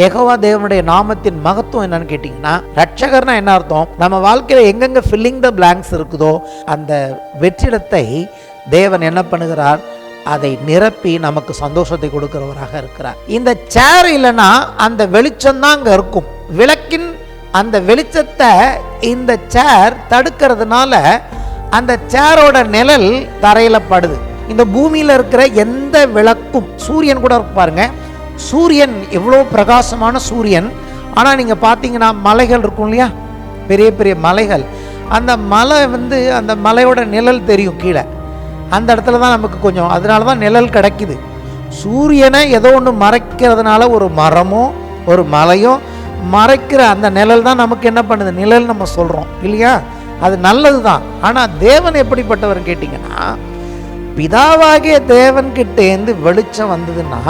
யெகோவா தேவனுடைய நாமத்தின் மகத்துவம் என்னன்னு கேட்டீங்கன்னா, ரட்சகர்னா என்ன அர்த்தம்? நம்ம வாழ்க்கையில எங்கெங்க ஃபில்லிங் த பிளாங்க்ஸ் இருக்குதோ அந்த வெற்றிடத்தை தேவன் என்ன பண்ணுகிறார்? அதை நிரப்பி நமக்கு சந்தோஷத்தை கொடுக்கிறவராக இருக்கிறார். இந்த சேர் இல்லைன்னா அந்த வெளிச்சம் தான் அங்க இருக்கும். விளக்கின் அந்த வெளிச்சத்தை இந்த சேர் தடுக்கிறதுனால அந்த சேரோட நிழல் தரையில படுது. இந்த பூமியில இருக்கிற எந்த விளக்கும், சூரியன் கூட பாருங்க, சூரியன் எவ்வளோ பிரகாசமான சூரியன். ஆனால் நீங்கள் பார்த்தீங்கன்னா மலைகள் இருக்கும் இல்லையா, பெரிய பெரிய மலைகள், அந்த மலை அந்த மலையோட நிழல் தெரியும் கீழே. அந்த இடத்துல தான் நமக்கு கொஞ்சம், அதனால தான் நிழல் கிடைக்குது. சூரியனை ஏதோ ஒன்று மறைக்கிறதுனால ஒரு மரமோ ஒரு மலையோ மறைக்கிற அந்த நிழல் தான் நமக்கு என்ன பண்ணுது? நிழல் நம்ம சொல்கிறோம் இல்லையா? அது நல்லது தான். ஆனால் தேவன் எப்படிப்பட்டவர் கேட்டிங்கன்னா, பிதாவாகிய தேவன்கிட்டேருந்து வெளிச்சம் வந்ததுன்னா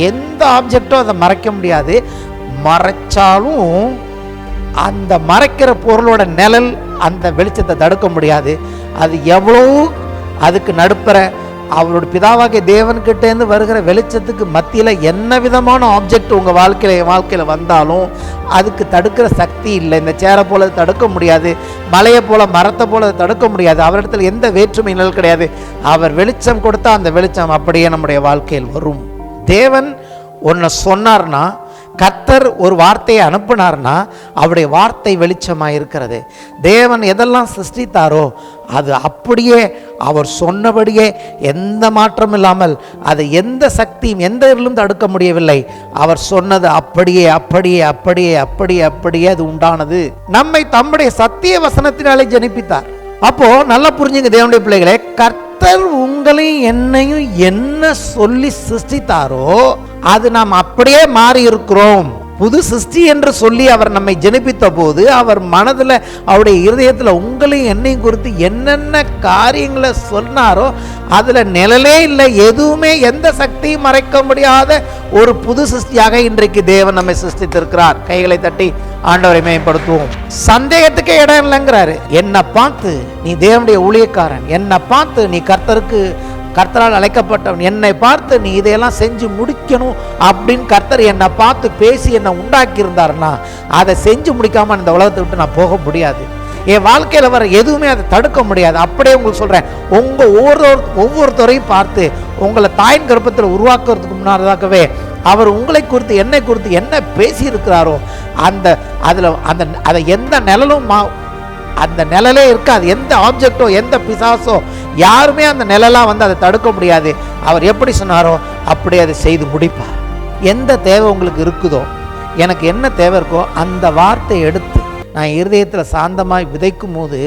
எந்த ஆப்ஜெக்டும் அதை மறைக்க முடியாது. மறைச்சாலும் அந்த மறைக்கிற பொருளோட நிழல் அந்த வெளிச்சத்தை தடுக்க முடியாது. அது எவ்வளோ அதுக்கு நடுப்புற அவரோட பிதாவாகிய தேவன்கிட்டேருந்து வருகிற வெளிச்சத்துக்கு மத்தியில் என்ன விதமான ஆப்ஜெக்ட் உங்கள் வாழ்க்கையில் வந்தாலும் அதுக்கு தடுக்கிற சக்தி இல்லை. இந்த சேரை போல தடுக்க முடியாது, மலையை போல மரத்தை போல தடுக்க முடியாது. அவரிடத்தில் எந்த வேற்றுமை நிழல் கிடையாது. அவர் வெளிச்சம் கொடுத்தா அந்த வெளிச்சம் அப்படியே நம்முடைய வாழ்க்கையில் வரும். தேவன் ஒன்று சொன்னார்னா, கர்த்தர் ஒரு வார்த்தையை அனுப்பினார்னா அவருடைய வார்த்தை வெளிச்சமாக இருக்கிறது. தேவன் எதெல்லாம் சிருஷ்டித்தாரோ அது அப்படியே அவர் சொன்னபடியே எந்த மாற்றம் இல்லாமல், அதை எந்த சக்தியும் எந்த இருளும் தடுக்க முடியவில்லை. அவர் சொன்னது அப்படியே அப்படியே அப்படியே அப்படியே அப்படியே அது உண்டானது. நம்மை தம்முடைய சத்திய வசனத்தினாலே ஜனிப்பித்தார். அப்போ நல்லா புரிஞ்சுங்க தேவனுடைய பிள்ளைகளே, கர்த்தர் உங்களையும் என்னையும் என்ன சொல்லி சிருஷ்டித்தாரோ அது நாம் அப்படியே மாறி இருக்கிறோம். புது சிருஷ்டி என்று சொல்லி அவர் நம்மை ஜனிப்பித்த போது அவர் மனதில் அவருடைய இருதயத்தில் உங்களையும் என்னையும் குறித்து என்னென்ன காரியங்களை சொன்னாரோ அதில் நிழலே இல்லை. எதுவுமே எந்த சக்தியும் மறைக்க முடியாத ஒரு புது சிருஷ்டியாக இன்றைக்கு தேவன் நம்மை சிருஷ்டித்திருக்கிறார். கைகளை தட்டி ஆண்டவரை மேம்படுத்துவோம். சந்தேகத்துக்கே இடம் இல்லைங்கிறாரு. என்னை பார்த்து நீ தேவனுடைய ஊழியக்காரன், என்னை பார்த்து நீ கர்த்தரால் அழைக்கப்பட்டவன், என்னை பார்த்து நீ இதையெல்லாம் செஞ்சு முடிக்கணும் அப்படின்னு கர்த்தர் என்னை பார்த்து பேசி என்னை உண்டாக்கி இருந்தாருன்னா அதை செஞ்சு முடிக்காம இந்த உலகத்தை விட்டு நான் போக முடியாது. என் வாழ்க்கையில் வர எதுவுமே அதை தடுக்க முடியாது. அப்படியே உங்களுக்கு சொல்கிறேன், உங்கள் ஒவ்வொருத்தரையும் பார்த்து உங்களை தாயின் கர்ப்பத்தில் உருவாக்குறதுக்கு முன்னாடிதாகவே அவர் உங்களை குறித்து என்னை குறித்து என்ன பேசி இருக்கிறாரோ அதை எந்த நிழலும் அந்த நிழலே இருக்காது. எந்த ஆப்ஜெக்டோ எந்த பிசாசோ யாருமே அந்த நிழலாம் அதை தடுக்க முடியாது. அவர் எப்படி சொன்னாரோ அப்படி அதை செய்து முடிப்பார். எந்த தேவை உங்களுக்கு இருக்குதோ, எனக்கு என்ன தேவை இருக்கோ அந்த வார்த்தை எடுத்து நான் இருதயத்தில் சாந்தமாய் விதைக்கும் போது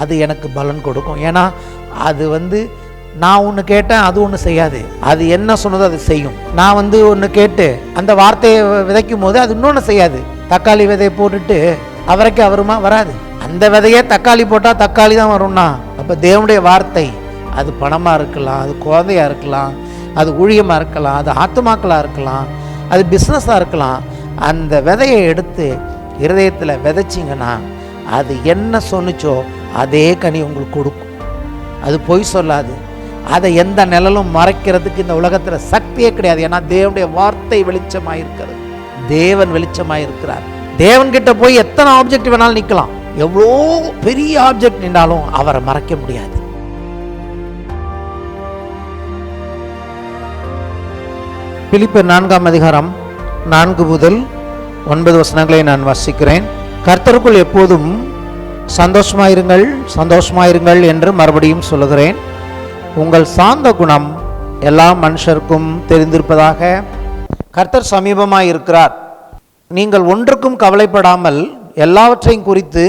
அது எனக்கு பலன் கொடுக்கும். ஏன்னா அது நான் ஒன்று கேட்டேன், அது ஒன்று செய்யாது. அது என்ன சொன்னதோ அது செய்யும். நான் ஒன்று கேட்டு அந்த வார்த்தையை விதைக்கும் போது அது இன்னொன்று செய்யாது. தக்காளி விதையை போட்டுட்டு அவரைக்கு வருமா? வராது. அந்த விதையே தக்காளி போட்டால் தக்காளி தான் வரும்னா, அப்போ தேவனுடைய வார்த்தை அது பணமாக இருக்கலாம், அது குழந்தையாக இருக்கலாம், அது ஊழியமாக இருக்கலாம், அது ஆத்துமாக்களாக இருக்கலாம், அது பிஸ்னஸாக இருக்கலாம். அந்த விதையை எடுத்து இருதயத்தில் விதைச்சிங்கன்னா அது என்ன சொன்னிச்சோ அதே கனி உங்களுக்கு கொடுக்கும். அது பொய் சொல்லாது. அதை எந்த நிழலும் மறைக்கிறதுக்கு இந்த உலகத்தில் சக்தியே கிடையாது. ஏன்னா தேவனுடைய வார்த்தை வெளிச்சமாக இருக்கிறது. தேவன் வெளிச்சமாக இருக்கிறார். தேவன்கிட்ட போய் எத்தனை ஆப்ஜெக்ட் வேணாலும் நிற்கலாம், எவ்வளோ பெரிய ஆப்ஜெக்ட் நின்றாலும் அவரை மறைக்க முடியாது. பிலிப்பியர் 4ஆம் அதிகாரம் 4 முதல் 9 வசனங்களை நான் வாசிக்கிறேன். கர்த்தருக்குள் எப்போதும் சந்தோஷமாயிருங்கள் சந்தோஷமாயிருங்கள் என்று மறுபடியும் சொல்லுகிறேன். உங்கள் சாந்த குணம் எல்லா மனுஷருக்கும் தெரிந்திருப்பதாக. கர்த்தர் சமீபமாய் இருக்கிறார். நீங்கள் ஒன்றுக்கும் கவலைப்படாமல் எல்லாவற்றையும் குறித்து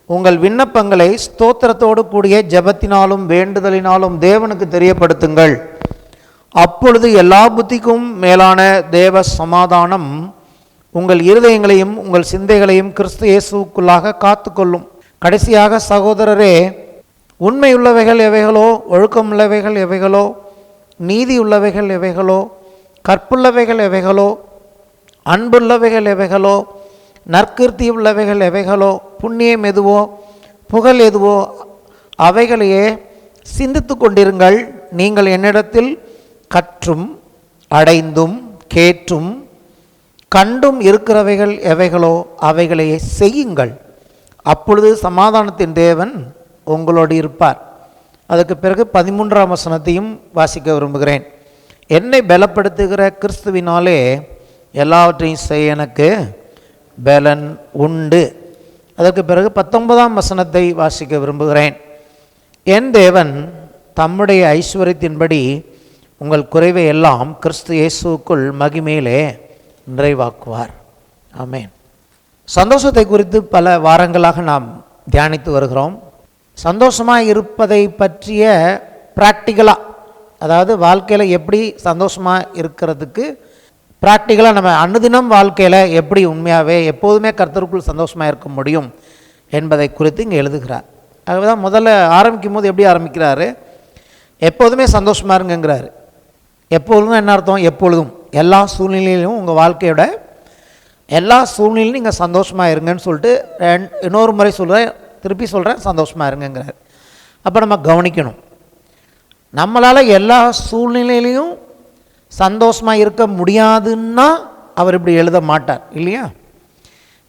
உங்கள் விண்ணப்பங்களை ஸ்தோத்திரத்தோடு கூடிய ஜெபத்தினாலும் வேண்டுதலினாலும் தேவனுக்கு தெரியப்படுத்துங்கள். அப்பொழுது எல்லா புத்திக்கும் மேலான தேவ சமாதானம் உங்கள் இருதயங்களையும் உங்கள் சிந்தைகளையும் கிறிஸ்து இயேசுவுக்குள்ளாக காத்துக்கொள்ளும். கடைசியாக சகோதரரே, உண்மையுள்ளவைகள் எவைகளோ, ஒழுக்கமுள்ளவைகள் எவைகளோ, நீதி உள்ளவைகள் எவைகளோ, கற்புள்ளவைகள் எவைகளோ, அன்புள்ளவைகள் எவைகளோ, நற்கீர்த்தி உள்ளவைகள் எவைகளோ, புண்ணியம் எதுவோ, புகழ் எதுவோ அவைகளையே சிந்தித்து கொண்டிருங்கள். நீங்கள் என்னிடத்தில் கற்றும் அடைந்தும் கேட்டும் கண்டும் இருக்கிறவைகள் எவைகளோ அவைகளையே செய்யுங்கள், அப்பொழுது சமாதானத்தின் தேவன் உங்களோடு இருப்பார். அதுக்கு பிறகு 13ஆம் வசனத்தையும் வாசிக்க விரும்புகிறேன். என்னை பலப்படுத்துகிற கிறிஸ்துவினாலே எல்லாவற்றையும் செய்ய எனக்கு பலன் உண்டு. அதற்கு பிறகு 19ஆம் வசனத்தை வாசிக்க விரும்புகிறேன். என் தேவன் தம்முடைய ஐஸ்வர்யத்தின்படி உங்கள் குறைவை எல்லாம் கிறிஸ்து இயேசுக்குள் மகிமையிலே நிறைவாக்குவார். ஆமென். சந்தோஷத்தை குறித்து பல வாரங்களாக நாம் தியானித்து வருகிறோம். சந்தோஷமாக இருப்பதை பற்றிய ப்ராக்டிக்கலாக, அதாவது வாழ்க்கையில் எப்படி சந்தோஷமாக இருக்கிறதுக்கு ப்ராக்டிக்கலாக நம்ம அனுதினம் வாழ்க்கையில் எப்படி உண்மையாகவே எப்போதுமே கர்த்தருக்குள் சந்தோஷமாக இருக்க முடியும் என்பதை குறித்து இங்கே எழுதுகிறார். ஆகவே தான் முதல்ல ஆரம்பிக்கும் போது எப்படி ஆரம்பிக்கிறாரு? எப்போதுமே சந்தோஷமாக இருங்கிறாரு. எப்பொழுதும் என்ன அர்த்தம்? எப்பொழுதும், எல்லா சூழ்நிலையிலும், உங்கள் வாழ்க்கையோட எல்லா சூழ்நிலையும் நீங்கள் சந்தோஷமாக இருங்கன்னு சொல்லிட்டு இன்னொரு முறை சொல்கிறேன், திருப்பி சொல்கிறேன், சந்தோஷமாக இருங்கிறார். அப்போ நம்ம கவனிக்கணும், நம்மளால் எல்லா சூழ்நிலையிலையும் சந்தோஷமாக இருக்க முடியாதுன்னா அவர் இப்படி எழுத மாட்டார் இல்லையா?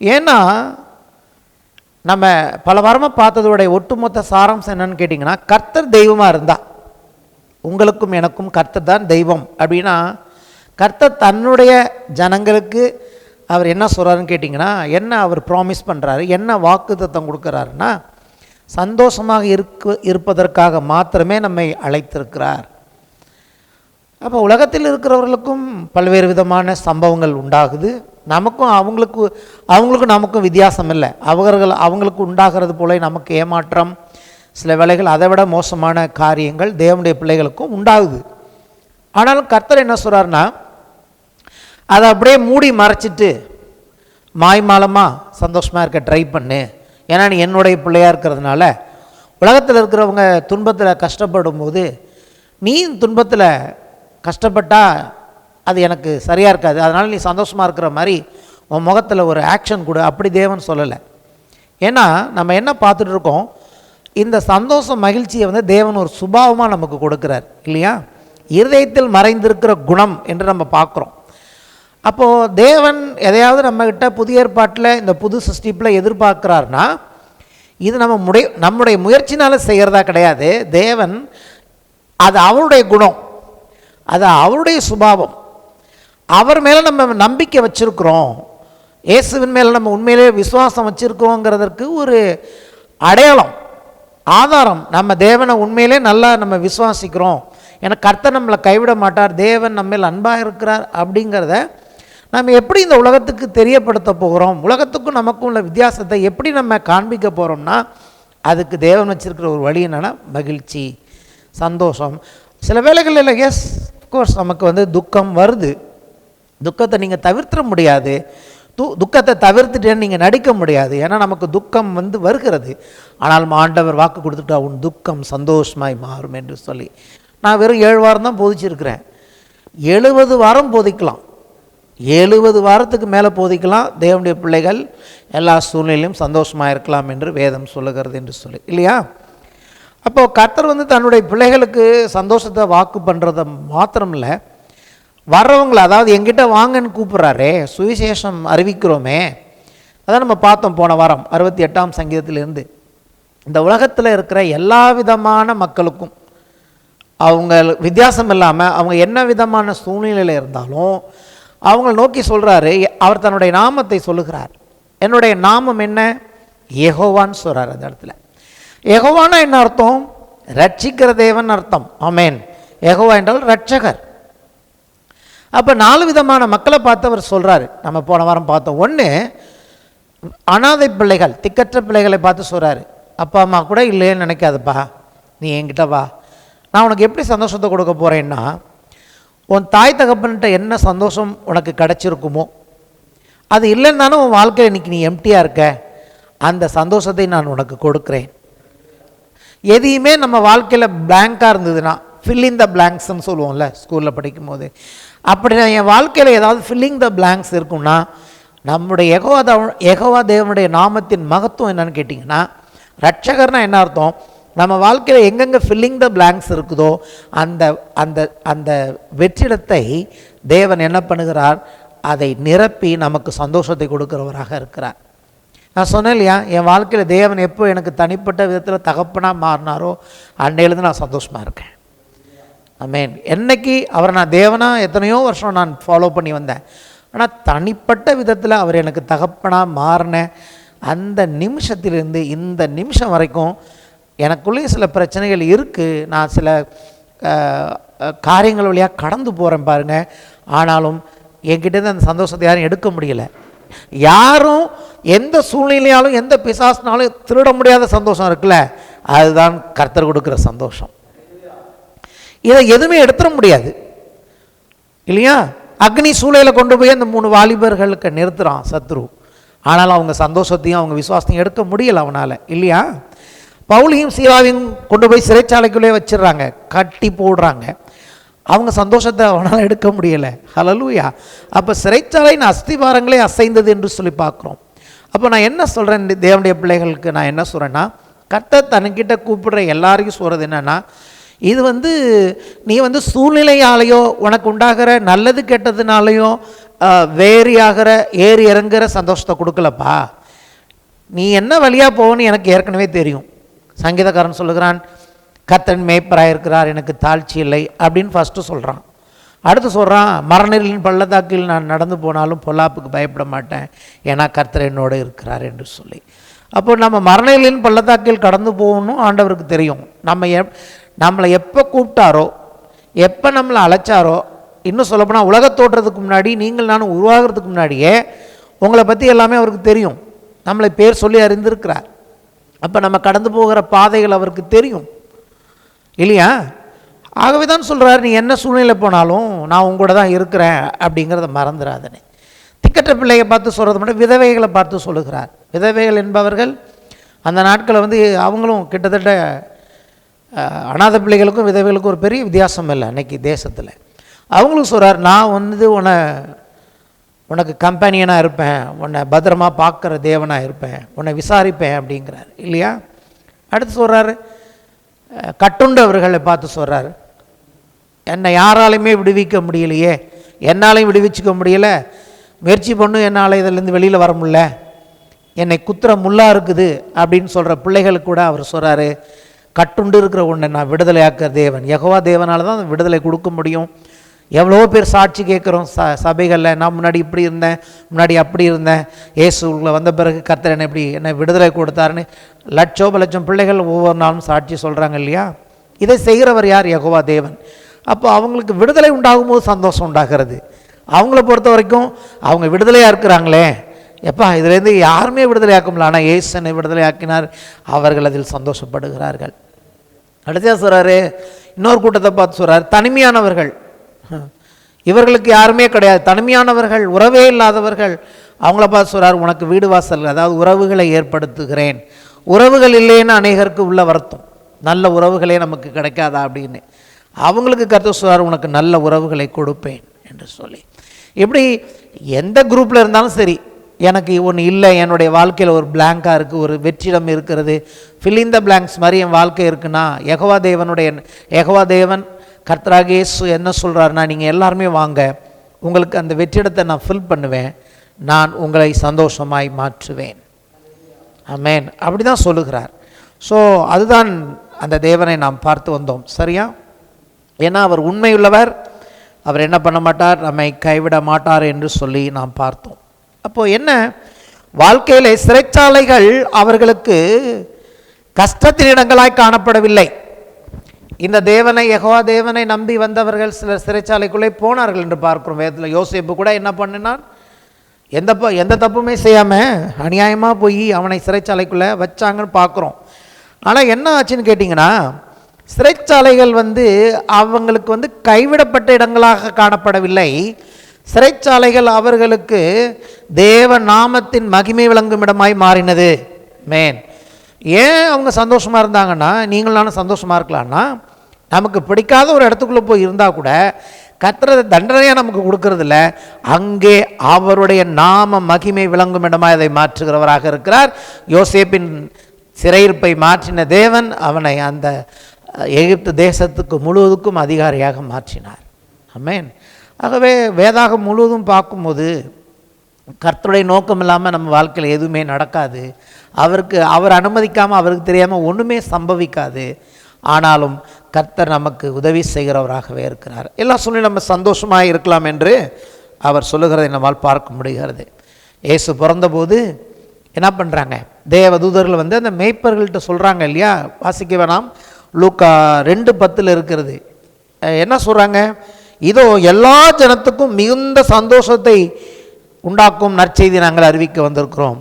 ஏன்னா நம்ம பல வாரமாக பார்த்ததோடைய ஒட்டுமொத்த சாராம்சம் என்னன்னு கேட்டிங்கன்னா, கர்த்தர் தெய்வமாக இருந்தால், உங்களுக்கும் எனக்கும் கர்த்தர் தான் தெய்வம் அப்படின்னா, கர்த்தர் தன்னுடைய ஜனங்களுக்கு அவர் என்ன சொல்கிறாருன்னு கேட்டிங்கன்னா, என்ன அவர் ப்ராமிஸ் பண்ணுறாரு, என்ன வாக்குத்தத்தம் கொடுக்குறாருன்னா, சந்தோஷமாக இருப்பதற்காக மாத்திரமே நம்மை அழைத்திருக்கிறார். அப்போ உலகத்தில் இருக்கிறவர்களுக்கும் பல்வேறு விதமான சம்பவங்கள் உண்டாகுது. நமக்கும் அவங்களுக்கும் நமக்கும் வித்தியாசம் இல்லை. அவங்களுக்கு உண்டாகிறது போல நமக்கு ஏமாற்றம், சில வேளைகள் அதை விட மோசமான காரியங்கள் தேவனுடைய பிள்ளைகளுக்கும் உண்டாகுது. ஆனாலும் கர்த்தர் என்ன சொல்கிறாருன்னா, அதை அப்படியே மூடி மறைச்சிட்டு மாய்மாலமாக சந்தோஷமாக இருக்க ட்ரை பண்ணு. ஏன்னா நீ என்னுடைய பிள்ளையாக இருக்கிறதுனால, உலகத்தில் இருக்கிறவங்க துன்பத்தில் கஷ்டப்படும் போது நீ துன்பத்தில் கஷ்டப்பட்டால் அது எனக்கு சரியாக இருக்காது, அதனால் நீ சந்தோஷமாக இருக்கிற மாதிரி உன் முகத்தில் ஒரு ஆக்ஷன் கொடு, அப்படி தேவன் சொல்லலை. ஏன்னா நம்ம என்ன பார்த்துட்டு இருக்கோம், இந்த சந்தோஷம் மகிழ்ச்சியை தேவன் ஒரு சுபாவமாக நமக்கு கொடுக்குறார் இல்லையா? இருதயத்தில் மறைந்திருக்கிற குணம் என்று நம்ம பார்க்குறோம். அப்போது தேவன் எதையாவது நம்மக்கிட்ட புதிய ஏற்பாட்டில் இந்த புது சிருஷ்டிப்பில் எதிர்பார்க்குறாருனா, இது நம்முடைய முயற்சினால் செய்கிறதா கிடையாது. தேவன் அது அவருடைய குணம், அது அவருடைய சுபாவம். அவர் மேலே நம்ம நம்பிக்கை வச்சுருக்கிறோம், இயேசுவின் மேலே நம்ம உண்மையிலே விசுவாசம் வச்சுருக்கோங்கிறதற்கு ஒரு அடையாளம், ஆதாரம். நம்ம தேவனை உண்மையிலே நல்லா நம்ம விசுவாசிக்கிறோம், ஏன்னா கர்த்தர் நம்மளை கைவிட மாட்டார், தேவன் நம்ம மேல் அன்பாக இருக்கிறார் அப்படிங்கிறத நம்ம எப்படி இந்த உலகத்துக்கு தெரியப்படுத்த போகிறோம், உலகத்துக்கும் நமக்கும் உள்ள வித்தியாசத்தை எப்படி நம்ம காண்பிக்க போகிறோம்னா, அதுக்கு தேவன் வச்சுருக்கிற ஒரு வழி என்னென்னா மகிழ்ச்சி, சந்தோஷம். சில வேளைகளில் எஸ் அஃப்கோர்ஸ் நமக்கு துக்கம் வருது, துக்கத்தை நீங்கள் தவிர்த்திட முடியாது, துக்கத்தை தவிர்த்துட்டேன்னு நீங்கள் நடிக்க முடியாது, ஏன்னா நமக்கு துக்கம் வருகிறது. ஆனால் ஆண்டவர் வாக்கு கொடுத்துட்டா, உன் துக்கம் சந்தோஷமாய் மாறும் என்று சொல்லி. நான் வெறும் 7 வாரம் தான் போதிச்சிருக்கிறேன். 70 வாரம் போதிக்கலாம், 70 வாரத்துக்கு மேலே போதிக்கலாம். தேவனுடைய பிள்ளைகள் எல்லா சூழ்நிலையிலும் சந்தோஷமாக இருக்கலாம் என்று வேதம் சொல்லுகிறது என்று சொல்லி இல்லையா? அப்போது கர்த்தர் தன்னுடைய பிள்ளைகளுக்கு சந்தோஷத்தை வாக்கு பண்ணுறத மாத்திரம் இல்லை, வர்றவங்களை, அதாவது எங்கிட்ட வாங்கன்னு கூப்பிட்றாரே, சுவிசேஷம் அறிவிக்கிறோமே, அதான் நம்ம பார்த்தோம் போன வாரம் 68ஆம் சங்கீதத்திலிருந்து. இந்த உலகத்தில் இருக்கிற எல்லா விதமான மக்களுக்கும், அவங்க வித்தியாசம் இல்லாமல் அவங்க என்ன விதமான சூழ்நிலையில் இருந்தாலும் அவங்கள நோக்கி சொல்கிறாரு, அவர் தன்னுடைய நாமத்தை சொல்லுகிறார். என்னுடைய நாமம் என்ன? யெகோவான்னு சொல்கிறார். அந்த இடத்துல யெகோவானா என்ன அர்த்தம்? ரட்சிக்கிற தேவன் அர்த்தம். ஆமென். யெகோவா என்றால் ரட்சகர். அப்போ 4 விதமான மக்களை பார்த்து அவர் சொல்கிறாரு. நம்ம போன வாரம் பார்த்தோம். ஒன்று, அனாதை பிள்ளைகள், திக்கற்ற பிள்ளைகளை பார்த்து சொல்கிறாரு, அப்பா அம்மா கூட இல்லைன்னு நினைக்காதப்பா, நீ என்கிட்ட வா, நான் உனக்கு எப்படி சந்தோஷத்தை கொடுக்க போகிறேன்னா, உன் தாய் தகப்பன்கிட்ட என்ன சந்தோஷம் உனக்கு கிடச்சிருக்குமோ அது இல்லைன்னு தானே உன் வாழ்க்கையில் இன்றைக்கி நீ எம்டியாக இருக்க, அந்த சந்தோஷத்தை நான் உனக்கு கொடுக்குறேன். எதையுமே நம்ம வாழ்க்கையில் பிளாங்காக இருந்ததுன்னா, ஃபில்லிங் த பிளாங்க்ஸ்ன்னு சொல்லுவோம்ல ஸ்கூலில் படிக்கும் போது, அப்படி என் வாழ்க்கையில் ஏதாவது ஃபில்லிங் த பிளாங்க்ஸ் இருக்குன்னா, நம்முடைய யெகோவா தேவனுடைய நாமத்தின் மகத்துவம் என்னன்னு கேட்டிங்கன்னா, ரட்சகர்னா என்ன அர்த்தம்? நம்ம வாழ்க்கையில் எங்கெங்கே ஃபில்லிங் த பிளாங்க்ஸ் இருக்குதோ அந்த அந்த அந்த வெற்றிடத்தை தேவன் என்ன பண்ணுகிறார், அதை நிரப்பி நமக்கு சந்தோஷத்தை கொடுக்கிறவராக இருக்கிறார். நான் சொன்னேன் இல்லையா, என் வாழ்க்கையில் தேவன் எப்போ எனக்கு தனிப்பட்ட விதத்தில் தகப்பனாக மாறினாரோ அன்னையிலேருந்து நான் சந்தோஷமாக இருக்கேன். ஆமென். என்னைக்கு அவரை நான் தேவனாக எத்தனையோ வருஷம் நான் ஃபாலோ பண்ணி வந்தேன், ஆனால் தனிப்பட்ட விதத்தில் அவர் எனக்கு தகப்பனாக மாறின அந்த நிமிஷத்திலிருந்து இந்த நிமிஷம் வரைக்கும் எனக்குள்ளேயும் சில பிரச்சனைகள் இருக்குது. நான் சில காரியங்கள் வழியாக கடந்து போகிறேன் பாருங்கள். ஆனாலும் என்கிட்டேருந்து அந்த சந்தோஷத்தை யாரும் எடுக்க முடியலை. யாரும் எந்த சூழ்நிலையாலும் எந்த பிசாசினாலும் திருட முடியாத சந்தோஷம் இருக்குல்ல, அதுதான் கர்த்தர் கொடுக்குற சந்தோஷம். இதை எதுவுமே எடுத்துட முடியாது இல்லையா? அக்னி சூளையில் கொண்டு போய் அந்த 3 வாலிபர்களுக்கு நிறுத்துகிறான் சத்ரு. ஆனாலும் அவங்க சந்தோஷத்தையும் அவங்க விசுவாசத்தையும் எடுக்க முடியலை அவனால் இல்லையா? பவுலையும் சீலாவையும் கொண்டு போய் சிறைச்சாலைக்குள்ளே வச்சிடுறாங்க, கட்டி போடுறாங்க. அவங்க சந்தோஷத்தை அவனால் எடுக்க முடியலை. ஹல்லேலூயா. அப்போ சிறைச்சாலையின் அஸ்திவாரங்களே அசைந்தது என்று சொல்லி பார்க்குறோம். அப்போ நான் என்ன சொல்கிறேன், தேவனுடைய பிள்ளைகளுக்கு நான் என்ன சொல்கிறேன்னா, கர்த்தர் தன்கிட்ட கூப்பிடுற எல்லாரையும் சொல்கிறது என்னென்னா, இது நீ சூழ்நிலையாலேயோ உனக்கு உண்டாகிற நல்லது கெட்டதுனாலையோ வேறியாகிற ஏறி இறங்குற சந்தோஷத்தை கொடுக்கலப்பா. நீ என்ன வழியாக போகணும்னு எனக்கு ஏற்கனவே தெரியும். சங்கீதக்காரன் சொல்லுகிறான், கர்த்தன் மேய்ப்பராக இருக்கிறார், எனக்கு தாழ்ச்சி இல்லை அப்படின்னு ஃபஸ்ட்டு சொல்கிறான். அடுத்து சொல்கிறான், மரணரின் பள்ளத்தாக்கில் நான் நடந்து போனாலும் பொல்லாப்புக்கு பயப்பட மாட்டேன், ஏன்னா கர்த்தர் என்னோடு இருக்கிறார் என்று சொல்லி. அப்போ நம்ம மரணரின் பள்ளத்தாக்கில் கடந்து போகணும் ஆண்டவருக்கு தெரியும். நம்மளை எப்போ கூப்பிட்டாரோ, எப்போ நம்மளை அழைச்சாரோ, இன்னும் சொல்லப்போனால் உலகத் தோற்றத்துக்கு முன்னாடி, நீங்கள் நானும் உருவாகிறதுக்கு முன்னாடியே உங்களை பற்றி எல்லாமே அவருக்கு தெரியும். நம்மளை பேர் சொல்லி அறிந்திருக்கிறார். அப்போ நம்ம கடந்து போகிற பாதைகள் அவருக்கு தெரியும் இல்லையா? ஆகவே தான் சொல்கிறார், நீ என்ன சூழ்நிலை போனாலும் நான் உங்களோட தான் இருக்கிறேன் அப்படிங்கிறத மறந்துடாதனே. திக்கற்ற பிள்ளையை பார்த்து சொல்கிறது மட்டும் விதவைகளை பார்த்து சொல்லுகிறார். விதவைகள் என்பவர்கள் அந்த நாட்களை அவங்களும் கிட்டத்தட்ட அநாத பிள்ளைகளுக்கும் விதவைகளுக்கும் ஒரு பெரிய வித்தியாசம் இல்லை அன்னைக்கு தேசத்தில். அவங்களும் சொல்கிறார், நான் உனக்கு கம்பெனியனாக இருப்பேன், உன்னை பத்திரமா பார்க்குற தேவனாக இருப்பேன், உன்னை விசாரிப்பேன் அப்படிங்கிறார் இல்லையா? அடுத்து சொல்கிறாரு, கட்டுண்டவர்களை பார்த்து சொல்கிறார், என்னை யாராலையுமே விடுவிக்க முடியலையே, என்னாலையும் விடுவிச்சிக்க முடியலை, முயற்சி பண்ணும் என்னால் இதிலேருந்து வெளியில் வர முடியல, என்னை குத்துற முள்ளா இருக்குது அப்படின்னு சொல்கிற பிள்ளைகளுக்கு கூட அவர் சொல்கிறாரு, கட்டுண்டு இருக்கிற உன்னை நான் விடுதலையாக்குற தேவன். யெகோவா தேவனால தான் அந்த விடுதலை கொடுக்க முடியும். எவ்வளோ பேர் சாட்சி கேட்குறோம் சபைகளில், நான் முன்னாடி இப்படி இருந்தேன், முன்னாடி அப்படி இருந்தேன், இயேசுக்குள்ளே வந்த பிறகு கர்த்தர் என்னை விடுதலை கொடுத்தாருன்னு லட்சம் பிள்ளைகள் ஒவ்வொரு நாளும் சாட்சி சொல்கிறாங்க இல்லையா? இதை செய்கிறவர் யார்? யெகோவா தேவன். அப்போ அவங்களுக்கு விடுதலை உண்டாகும் போது சந்தோஷம் உண்டாகிறது. அவங்கள பொறுத்த வரைக்கும் அவங்க விடுதலையாக இருக்கிறாங்களே, எப்பா இதுலேருந்து யாருமே விடுதலையாக்க முடியல, ஆனால் இயேசுனை விடுதலையாக்கினார், அவர்கள் அதில் சந்தோஷப்படுகிறார்கள். அடுத்ததாக சொல்கிறாரு, இன்னொரு கூட்டத்தை பார்த்து சொல்கிறார், தனிமையானவர்கள், இவர்களுக்கு யாருமே கிடையாது, தனிமையானவர்கள், உறவே இல்லாதவர்கள், அவங்கள பார்த்து சொல்கிறார், உனக்கு வீடு வாசல், அதாவது உறவுகளை ஏற்படுத்துகிறேன். உறவுகள் இல்லைன்னு அநேகருக்கு உள்ள வருத்தம், நல்ல உறவுகளே நமக்கு கிடைக்காதா அப்படின்னு. அவங்களுக்கு கர்த்தர் சொல்கிறார், உனக்கு நல்ல உறவுகளை கொடுப்பேன் என்று சொல்லி. இப்படி எந்த குரூப்பில் இருந்தாலும் சரி, எனக்கு ஒன்று இல்லை, என்னுடைய வாழ்க்கையில் ஒரு பிளாங்காக இருக்குது, ஒரு வெற்றிடம் இருக்கிறது, ஃபில் த பிளாங்க்ஸ் மாதிரி என் வாழ்க்கை இருக்குன்னா, யெகோவா தேவன் கர்த்தராகிய இயேசு என்ன சொல்கிறாருன்னா, நீங்கள் எல்லாருமே வாங்க, உங்களுக்கு அந்த வெற்றிடத்தை நான் ஃபில் பண்ணுவேன், நான் உங்களை சந்தோஷமாய் மாற்றுவேன். ஆமென். அப்படி தான் சொல்லுகிறார். ஸோ அதுதான் அந்த தேவனை நாம் பார்த்து வந்தோம். சரியா? ஏன்னா அவர் உண்மையுள்ளவர், அவர் என்ன பண்ண மாட்டார், நம்மை கைவிட மாட்டார் என்று சொல்லி நாம் பார்த்தோம். அப்போது என்ன, வாழ்க்கையிலே சிறைச்சாலைகள் அவர்களுக்கு கஷ்டத்தின் இடங்களாய் காணப்படவில்லை. இந்த தேவனை, யெகோவா தேவனை நம்பி வந்தவர்கள் சிலர் சிறைச்சாலைக்குள்ளே போனார்கள் என்று பார்க்கிறோம் வேதத்தில். யோசேப்பு கூட என்ன பண்ணினான், எந்த தப்புமே செய்யாமல் அநியாயமாக போய் அவனை சிறைச்சாலைக்குள்ளே வச்சாங்கன்னு பார்க்குறோம். ஆனால் என்ன ஆச்சுன்னு கேட்டிங்கன்னா, சிறைச்சாலைகள் அவங்களுக்கு கைவிடப்பட்ட இடங்களாக காணப்படவில்லை. சிறைச்சாலைகள் அவர்களுக்கு தேவ நாமத்தின் மகிமை விளங்கும் இடமாய் மாறினது. மேன் ஏன் அவங்க சந்தோஷமாக இருந்தாங்கன்னா, நீங்கள் நானும் சந்தோஷமாக இருக்கலாம்னா, நமக்கு பிடிக்காத ஒரு இடத்துக்குள்ளே போய் இருந்தால் கூட கர்த்தர் தண்டனையாக நமக்கு கொடுக்கறதில்ல, அங்கே அவருடைய நாம மகிமை விளங்கும் இடமாக அதை மாற்றுகிறவராக இருக்கிறார். யோசேப்பின் சிறையிருப்பை மாற்றின தேவன் அவனை அந்த எகிப்து தேசத்துக்கு முழுவதுக்கும் அதிகாரியாக மாற்றினார். ஆமென். ஆகவே வேதாகம் முழுவதும் பார்க்கும்போது கர்த்தருடைய நோக்கம் இல்லாமல் நம்ம வாழ்க்கையில் எதுவுமே நடக்காது. அவர் அனுமதிக்காமல், அவருக்கு தெரியாமல் ஒன்றுமே சம்பவிக்காது. ஆனாலும் கர்த்தர் நமக்கு உதவி செய்கிறவராகவே இருக்கிறார். எல்லா சூழ்நிலையும் நம்ம சந்தோஷமாக இருக்கலாம் என்று அவர் சொல்லுகிறதை நம்மால் பார்க்க முடிகிறது. இயேசு பிறந்தபோது என்ன பண்ணுறாங்க, தேவதூதர்கள் வந்து அந்த மேய்ப்பர்கள்ட்ட சொல்கிறாங்க இல்லையா, வாசிக்க வேணாம், லூக்கா 2:10 இருக்கிறது. என்ன சொல்கிறாங்க, இதோ எல்லா ஜனத்துக்கும் மிகுந்த சந்தோஷத்தை உண்டாக்கும் நற்செய்தி நாங்கள் அறிவிக்க வந்திருக்கிறோம்.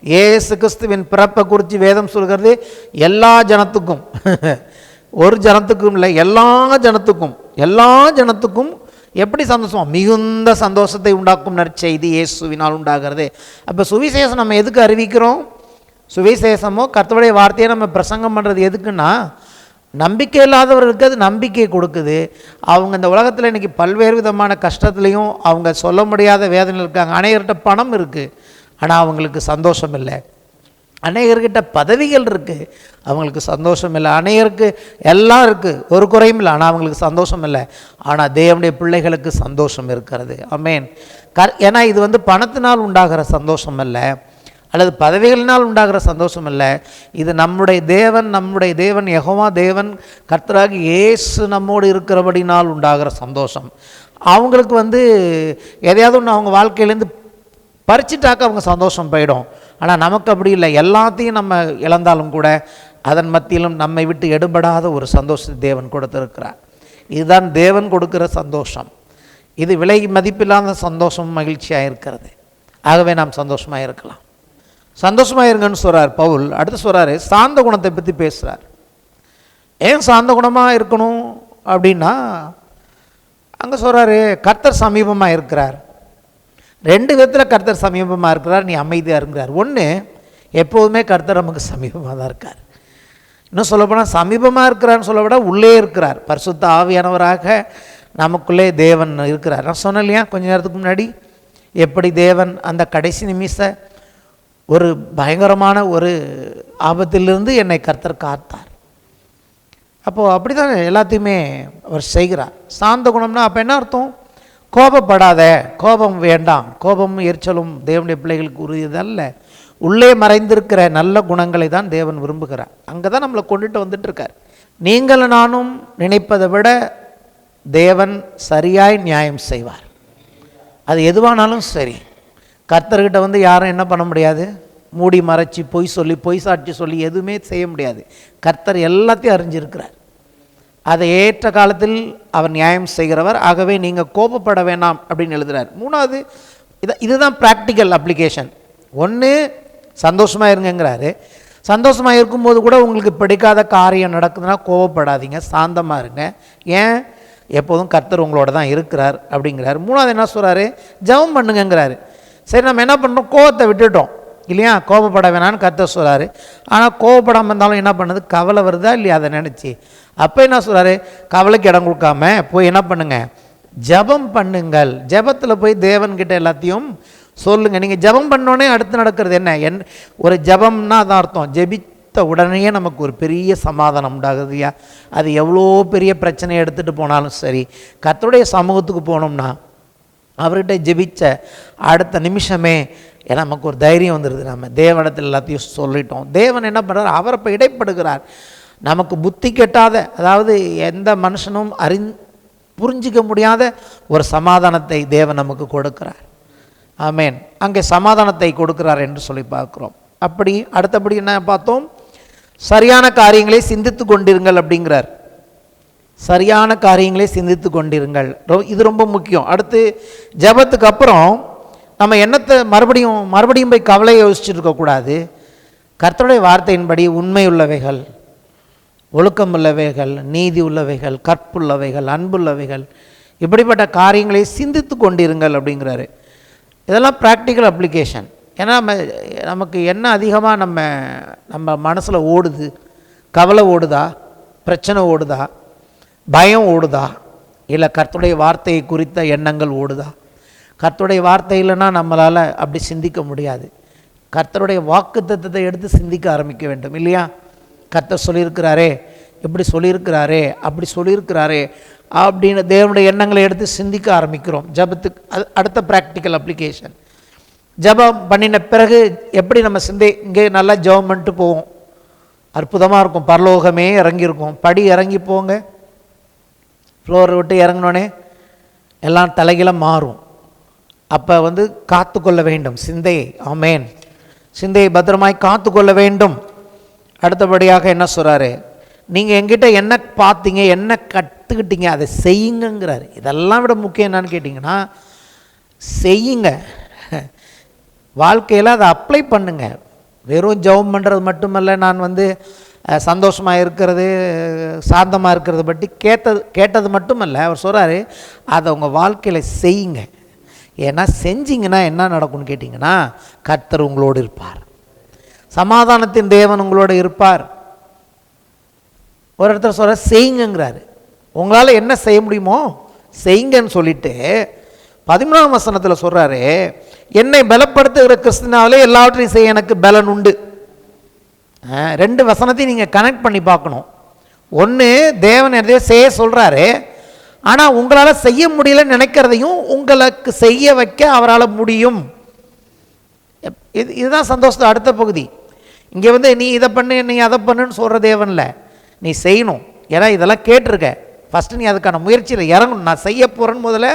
இயேசு கிறிஸ்துவின் பிறப்பை குறித்து வேதம் சொல்கிறது எல்லா ஜனத்துக்கும், ஒரு ஜனத்துக்கும் இல்லை, எல்லா ஜனத்துக்கும் எப்படி சந்தோஷம், மிகுந்த சந்தோஷத்தை உண்டாக்கும் நற்செய்தி இயேசுவினால் உண்டாகிறது. அப்போ சுவிசேஷம் நம்ம எதுக்கு அறிவிக்கிறோம்? சுவிசேஷமோ கர்த்தருடைய வார்த்தையை நம்ம பிரசங்கம் பண்ணுறது எதுக்குன்னா, நம்பிக்கை இல்லாதவர்களுக்கு அது நம்பிக்கை கொடுக்குது. அவங்க இந்த உலகத்தில் இன்றைக்கி பல்வேறு விதமான கஷ்டத்துலேயும் அவங்க சொல்ல முடியாத வேதனையில் இருக்காங்க. அநேகர்கிட்ட பணம் இருக்குது, ஆனால் அவங்களுக்கு சந்தோஷம் இல்லை. அநேகர்கிட்ட பதவிகள் இருக்குது, அவங்களுக்கு சந்தோஷம் இல்லை. அநேகருக்கு எல்லாம் இருக்குது, ஒரு குறையும் இல்லை, ஆனால் அவங்களுக்கு சந்தோஷம் இல்லை. ஆனால் தேவனுடைய பிள்ளைகளுக்கு சந்தோஷம் இருக்கிறது. ஆமென். ஏன்னா இது வந்து பணத்தினால் உண்டாகிற சந்தோஷம் இல்லை, அல்லது பதவிகளினால் உண்டாகிற சந்தோஷம் இல்லை. இது நம்முடைய தேவன் யெகோவா தேவன் கர்த்தராகி இயேசு நம்மோடு இருக்கிறபடினால் உண்டாகிற சந்தோஷம். அவங்களுக்கு வந்து எதையாவது ஒன்று அவங்க வாழ்க்கையிலேருந்து பறிச்சிட்டாக்க அவங்க சந்தோஷம் போயிடும். ஆனால் நமக்கு அப்படி இல்லை. எல்லாத்தையும் நம்ம இழந்தாலும் கூட அதன் மத்தியிலும் நம்மை விட்டு எடுபடாத ஒரு சந்தோஷத்தை தேவன் கொடுத்திருக்கிறார். இதுதான் தேவன் கொடுக்கிற சந்தோஷம். இது விலை மதிப்பில்லாத சந்தோஷம், மகிழ்ச்சியாக இருக்கிறது. ஆகவே நாம் சந்தோஷமாக இருக்கலாம். சந்தோஷமாக இருங்கன்னு சொல்கிறார் பவுல். அடுத்து சொல்கிறாரு, சாந்த குணத்தை பற்றி பேசுகிறார். ஏன் சாந்த குணமாக இருக்கணும் அப்படின்னா, அங்கே சொல்கிறாரு கர்த்தர் சமீபமாக இருக்கிறார். 2 விதத்தில் கர்த்தர் சமீபமாக இருக்கிறார், நீ அமைதியாக இருக்கிறார். ஒன்று, எப்போதுமே கர்த்தர் நமக்கு சமீபமாக தான் இருக்கார். இன்னும் சொல்லப்போனால் சமீபமாக இருக்கிறான்னு சொல்ல விட உள்ளே இருக்கிறார். பரிசுத்த ஆவியானவராக நமக்குள்ளே தேவன் இருக்கிறார். நான் சொன்னேன் இல்லையா கொஞ்ச நேரத்துக்கு முன்னாடி, எப்படி தேவன் அந்த கடைசி நிமிஷ ஒரு பயங்கரமான ஒரு ஆபத்திலிருந்து என்னை கர்த்தர் காத்தார். அப்போது அப்படி தான் எல்லாத்தையுமே அவர் செய்கிறார். சாந்த குணம்னா அப்போ என்ன அர்த்தம்? கோபப்படாத, கோபம் வேண்டாம். கோபம் எரிச்சலும் தேவனுடைய பிள்ளைகளுக்கு உரியதல்ல. உள்ளே மறைந்திருக்கிற நல்ல குணங்களை தான் தேவன் விரும்புகிறார். அங்கே தான் நம்மளை கொண்டுட்டு வந்துட்டுருக்கார். நீங்கள் நானும் நினைப்பதை விட தேவன் சரியாய் நியாயம் செய்வார். அது எதுவானாலும் சரி. கர்த்தர்கிட்ட வந்து யாரும் என்ன பண்ண முடியாது, மூடி மறைச்சி பொய் சாட்சி சொல்லி எதுவுமே செய்ய முடியாது. கர்த்தர் எல்லாத்தையும் அறிஞ்சிருக்கிறார். அதை ஏற்ற காலத்தில் அவர் நியாயம் செய்கிறவர். ஆகவே நீங்கள் கோபப்பட வேண்டாம் அப்படின்னு எழுதுகிறார். 3வது, இதுதான் ப்ராக்டிக்கல் அப்ளிகேஷன். 1, சந்தோஷமாக இருங்கிறாரு. சந்தோஷமாக இருக்கும்போது கூட உங்களுக்கு பிடிக்காத காரியம் நடக்குதுன்னா கோபப்படாதீங்க, சாந்தமாக இருங்க. ஏன்? எப்போதும் கர்த்தர் உங்களோட தான் இருக்கிறார் அப்படிங்கிறார். 3வது என்ன சொல்கிறாரு, ஜெபம் பண்ணுங்கிறாரு. சரி, நம்ம என்ன பண்ணுறோம், கோபத்தை விட்டுட்டோம் இல்லையா, கோபப்பட வேணான்னு கர்த்தர் சொல்கிறாரு. ஆனால் கோபப்படாமல் இருந்தாலும் என்ன பண்ணுது, கவலை வருதா இல்லையா அதை நினச்சி. அப்போ என்ன சொல்கிறாரு, கவலைக்கு இடம் கொடுக்காம போய் என்ன பண்ணுங்க, ஜெபம் பண்ணுங்கள். ஜெபத்தில் போய் தேவன்கிட்ட எல்லாத்தையும் சொல்லுங்கள். நீங்கள் ஜெபம் பண்ணோன்னே அடுத்து நடக்கிறது என்ன, ஒரு ஜெபம்னா அதான் அர்த்தம், ஜெபித்த உடனே நமக்கு ஒரு பெரிய சமாதானம் உண்டாகுதுயா. அது எவ்வளோ பெரிய பிரச்சனையை எடுத்துகிட்டு போனாலும் சரி, கர்த்தருடைய சமூகத்துக்கு போனோம்னா அவர்கிட்ட ஜெபிச்ச அடுத்த நிமிஷமே நமக்கு ஒரு தைரியம் வந்துடுது. நம்ம தேவனிடத்தில் எல்லாத்தையும் சொல்லிட்டோம். தேவன் என்ன பண்ணுறார், அவர் இப்போ இடைப்படுகிறார். நமக்கு புத்தி கெட்டாத, அதாவது எந்த மனுஷனும் புரிஞ்சிக்க முடியாத ஒரு சமாதானத்தை தேவன் நமக்கு கொடுக்கிறார். ஆமேன். அங்கே சமாதானத்தை கொடுக்கிறார் என்று சொல்லி பார்க்குறோம். அப்படி அடுத்தபடி என்ன பார்த்தோம், சரியான காரியங்களை சிந்தித்து கொண்டிருங்கள் அப்படிங்கிறார். சரியான காரியங்களை சிந்தித்து கொண்டிருங்கள், இது ரொம்ப முக்கியம். அடுத்து ஜெபத்துக்கு அப்புறம் நம்ம என்னத்தை மறுபடியும் போய் கவலையை யோசிச்சுட்டு இருக்கக்கூடாது. கர்த்தருடைய வார்த்தையின்படி உண்மை உள்ளவைகள், ஒழுக்கம் உள்ளவைகள், நீதி உள்ளவைகள், கற்புள்ளவைகள், அன்புள்ளவைகள், இப்படிப்பட்ட காரியங்களை சிந்தித்து கொண்டிருங்கள் அப்படிங்கிறாரு. இதெல்லாம் ப்ராக்டிக்கல் அப்ளிகேஷன். ஏன்னா நமக்கு என்ன அதிகமாக நம்ம மனசில் ஓடுது, கவலை ஓடுதா, பிரச்சனை ஓடுதா, பயம் ஓடுதா, இல்லை கர்த்தருடைய வார்த்தையை குறித்த எண்ணங்கள் ஓடுதா? கர்த்தருடைய வார்த்தை இல்லைன்னா நம்மளால் அப்படி சிந்திக்க முடியாது. கர்த்தருடைய வாக்குத்தத்தத்தை எடுத்து சிந்திக்க ஆரம்பிக்க வேண்டும் இல்லையா? கர்த்தர் சொல்லியிருக்கிறாரே, இப்படி சொல்லியிருக்கிறாரே, அப்படி சொல்லியிருக்கிறாரே, அப்படின்னு தேவனுடைய எண்ணங்களை எடுத்து சிந்திக்க ஆரம்பிக்கிறோம். ஜபத்துக்கு அடுத்த ப்ராக்டிக்கல் அப்ளிகேஷன். ஜபம் பண்ணின பிறகு எப்படி நம்ம இங்கே நல்லா ஜபம் பண்ணிட்டு போவோம். அற்புதமாக இருக்கும். பரலோகமே இறங்கியிருக்கும். படி இறங்கி போங்க, ஃப்ளோரை விட்டு இறங்கினோடனே எல்லாம் தலைகீழ மாறும். அப்போ காத்து கொள்ள வேண்டும் சிந்தையை. ஆமேன். சிந்தையை பத்திரமாய் காத்து கொள்ள வேண்டும். அடுத்தபடியாக என்ன சொல்கிறாரு? நீங்கள் எங்கிட்ட என்ன பார்த்தீங்க, என்ன கற்றுக்கிட்டீங்க, அதை செய்யுங்கிறாரு. இதெல்லாம் விட முக்கியம் என்னன்னு கேட்டிங்கன்னா, செய்யுங்க. வாழ்க்கையில் அதை அப்ளை பண்ணுங்க. வெறும் ஜெபம் பண்ணுறது மட்டுமல்ல, நான் சந்தோஷமாக இருக்கிறது, சாந்தமாக இருக்கிறத பற்றி கேட்டது மட்டுமல்ல, அவர் சொல்கிறாரு அதை உங்கள் வாழ்க்கையில் செய்யுங்க. ஏன்னா செஞ்சிங்கன்னா என்ன நடக்கும்னு கேட்டிங்கன்னா, கர்த்தர் உங்களோடு இருப்பார். சமாதானத்தின் தேவன் உங்களோடு இருப்பார். ஒரு இடத்துல சொல்கிற செய்யுங்கிறாரு. உங்களால் என்ன செய்ய முடியுமோ செய்யுங்கன்னு சொல்லிட்டு 13ஆம் வசனத்தில் சொல்கிறாரு, என்னை பலப்படுத்துகிற கிறிஸ்துவினாலே எல்லாவற்றையும் செய்ய எனக்கு பலன் உண்டு. 2 வசனத்தையும் நீங்கள் கனெக்ட் பண்ணி பார்க்கணும். ஒன்று, தேவன் எதையோ செய்ய சொல்கிறாரு, ஆனால் உங்களால் செய்ய முடியலன்னு நினைக்கிறதையும் உங்களுக்கு செய்ய வைக்க அவரால் முடியும். இதுதான் சந்தோஷத்தை அடுத்த பகுதி. இங்கே நீ இதை பண்ணு, நீ அதை பண்ணுன்னு சொல்கிற தேவனில் நீ செய்யணும். ஏன்னா இதெல்லாம் கேட்டிருக்க. ஃபஸ்ட்டு நீ அதுக்கான முயற்சியில் இறங்கணும். நான் செய்ய போகிறேன்னு முதல்ல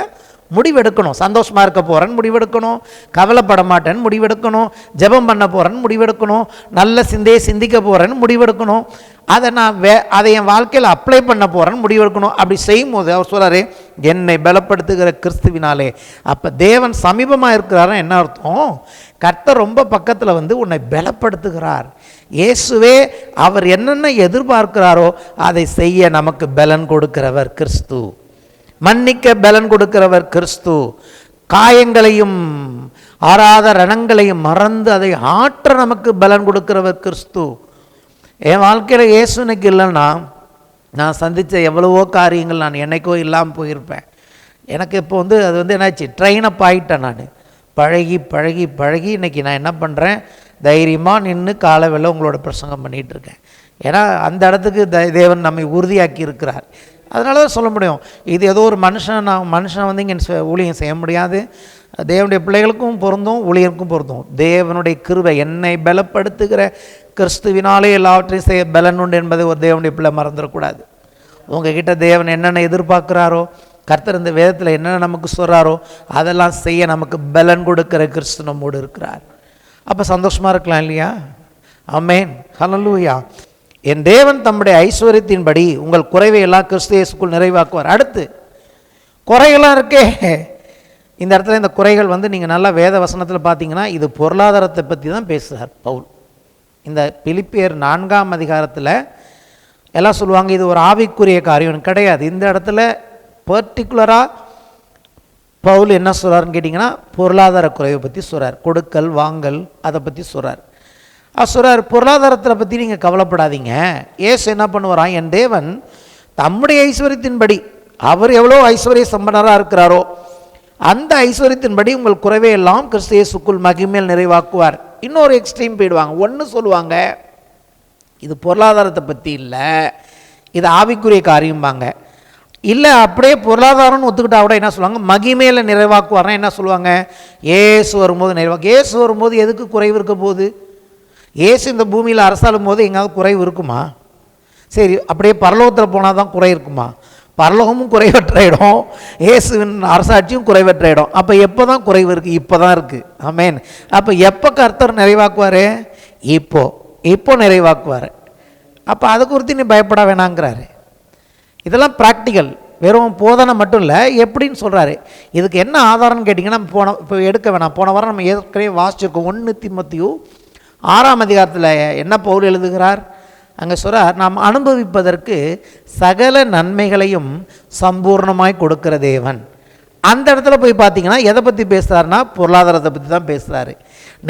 முடிவெடுக்கணும். சந்தோஷமாக இருக்க போகிறேன்னு முடிவெடுக்கணும், கவலைப்பட மாட்டேன்னு முடிவெடுக்கணும், ஜெபம் பண்ண போகிறேன்னு முடிவெடுக்கணும், நல்ல சிந்தையை சிந்திக்க போகிறேன்னு முடிவெடுக்கணும், அதை நான் அதை என் வாழ்க்கையில் அப்ளை பண்ண போகிறேன்னு முடிவெடுக்கணும். அப்படி செய்யும் போது அவர் சொல்கிறாரு, என்னை பலப்படுத்துகிற கிறிஸ்துவினாலே. அப்போ தேவன் சமீபமாக இருக்கிறாருன்னு என்ன அர்த்தம்? கர்த்தர் ரொம்ப பக்கத்தில் உன்னை பலப்படுத்துகிறார். இயேசுவே அவர் என்னென்ன எதிர்பார்க்கிறாரோ அதை செய்ய நமக்கு பலன் கொடுக்கிறவர் கிறிஸ்து. மன்னிக்க பலன் கொடுக்கிறவர் கிறிஸ்து. காயங்களையும் ஆறாத ரணங்களையும் மறந்து அதை ஆற்ற நமக்கு பலன் கொடுக்கிறவர் கிறிஸ்து. என் வாழ்க்கையில் இயேசு எனக்கு இல்லைன்னா நான் சந்தித்த எவ்வளவோ காரியங்கள் நான் என்னைக்கோ இல்லாமல் போயிருப்பேன். எனக்கு இப்போ அது என்னாச்சு, ட்ரெயின் அப் ஆகிட்டேன். நான் பழகி பழகி பழகி இன்றைக்கி நான் என்ன பண்ணுறேன், தைரியமாக நின்று காலை வேளை உங்களோட பிரசங்கம் பண்ணிகிட்ருக்கேன். ஏன்னா அந்த இடத்துக்கு தேவன் நம்மை உறுதியாக்கி இருக்கிறார். அதனால தான் சொல்ல முடியும், இது ஏதோ ஒரு மனுஷன் இங்கே ஊழியம் செய்ய முடியாது. தேவனுடைய பிள்ளைகளுக்கும் பொருந்தும், ஊழியருக்கும் பொருந்தும். தேவனுடைய கிருபை, என்னை பலப்படுத்துகிற கிறிஸ்துவினாலே எல்லாவற்றையும் செய்ய பலன் உண்டு என்பதை ஒரு தேவனுடைய பிள்ளை மறந்துடக்கூடாது. உங்ககிட்ட தேவன் என்னென்ன எதிர்பார்க்குறாரோ, கர்த்தர் இந்த வேதத்தில் என்னென்ன நமக்கு சொல்கிறாரோ அதெல்லாம் செய்ய நமக்கு பலன் கொடுக்கிற கிறிஸ்து நம்மோடு இருக்கிறார். அப்போ சந்தோஷமாக இருக்கலாம் இல்லையா? ஆமென், ஹல்லேலூயா. என் தேவன் தம்முடைய ஐஸ்வர்யத்தின்படி உங்கள் குறைவை எல்லாம் கிறிஸ்து இயேசுக்குள் நிறைவாக்குவார். அடுத்து குறைகள்லாம் இருக்கே. இந்த இடத்துல இந்த குறைகள் நீங்கள் நல்லா வேத வசனத்தில் பார்த்தீங்கன்னா இது பொருளாதாரத்தை பற்றி தான் பேசுகிறார் பவுல். இந்த பிலிப்பியர் 4ஆம் அதிகாரத்தில் எல்லாம் சொல்லுவாங்க இது ஒரு ஆவிக்குரிய காரியம். கிடையாது. இந்த இடத்துல பர்டிகுலராக பவுல் என்ன சொல்கிறாருன்னு கேட்டிங்கன்னா பொருளாதார குறைவை பற்றி சொல்கிறார். கொடுக்கல் வாங்கல் அதை பற்றி சொல்கிறார். சொல்கிறார், பொருளாதாரத்தில் பற்றி நீங்கள் கவலைப்படாதீங்க. ஏசு என்ன பண்ணுவாராம், என் தேவன் தம்முடைய ஐஸ்வர்யத்தின்படி, அவர் எவ்வளோ ஐஸ்வர்ய சம்பனராக இருக்கிறாரோ அந்த ஐஸ்வர்யத்தின்படி உங்கள் குறைவை எல்லாம் கிறிஸ்து இயேசுக்குள் மகிமையில் நிறைவாக்குவார். இன்னொரு எக்ஸ்ட்ரீம் போயிடுவாங்க. ஒன்று சொல்லுவாங்க இது பொருளாதாரத்தை பற்றி இல்லை, இது ஆவிக்குரிய காரியம்பாங்க. இல்லை அப்படியே பொருளாதாரம்னு ஒத்துக்கிட்டா கூட என்ன சொல்லுவாங்க, மகிமையில் நிறைவாக்குவார்னா என்ன சொல்லுவாங்க, ஏசு வரும்போது நிறைவாக்கு. ஏசு வரும்போது எதுக்கு குறைவு இருக்க போகுது? ஏசு இந்த பூமியில் அரசாளும் போது எங்கேயாவது குறைவு இருக்குமா? சரி, அப்படியே பரலோகத்தில் போனால் தான் குறை இருக்குமா? பரலோகமும் குறைவற்ற இடம், இயேசுவின் அரசாட்சியும் குறைவற்ற இடம். அப்போ எப்போ தான் குறைவு இருக்குது? இப்போ தான் இருக்குது. ஆமென். அப்போ எப்போ கர்த்தர் நிறைவாக்குவார்? இப்போ நிறைவாக்குவார். அப்போ அதை குறித்து நீ பயப்பட வேணாங்கிறாரு. இதெல்லாம் ப்ராக்டிக்கல், வெறும் போதனை மட்டும் இல்லை. எப்படின்னு சொல்கிறாரு. இதுக்கு என்ன ஆதாரம்னு கேட்டிங்கன்னா இப்போ எடுக்க வேணாம். போன வாரம் நம்ம ஏற்கனவே வாசிச்சிருக்கோம். 1 தீமோத்தேயு 6ஆம் அதிகாரத்தில் என்ன பவுல் எழுதுகிறார்? அங்கே சொல்கிறார், நாம் அனுபவிப்பதற்கு சகல நன்மைகளையும் சம்பூர்ணமாய் கொடுக்கிற தேவன். அந்த இடத்துல போய் பார்த்தீங்கன்னா எதை பற்றி பேசுகிறாருன்னா பொருளாதாரத்தை பற்றி தான் பேசுகிறாரு.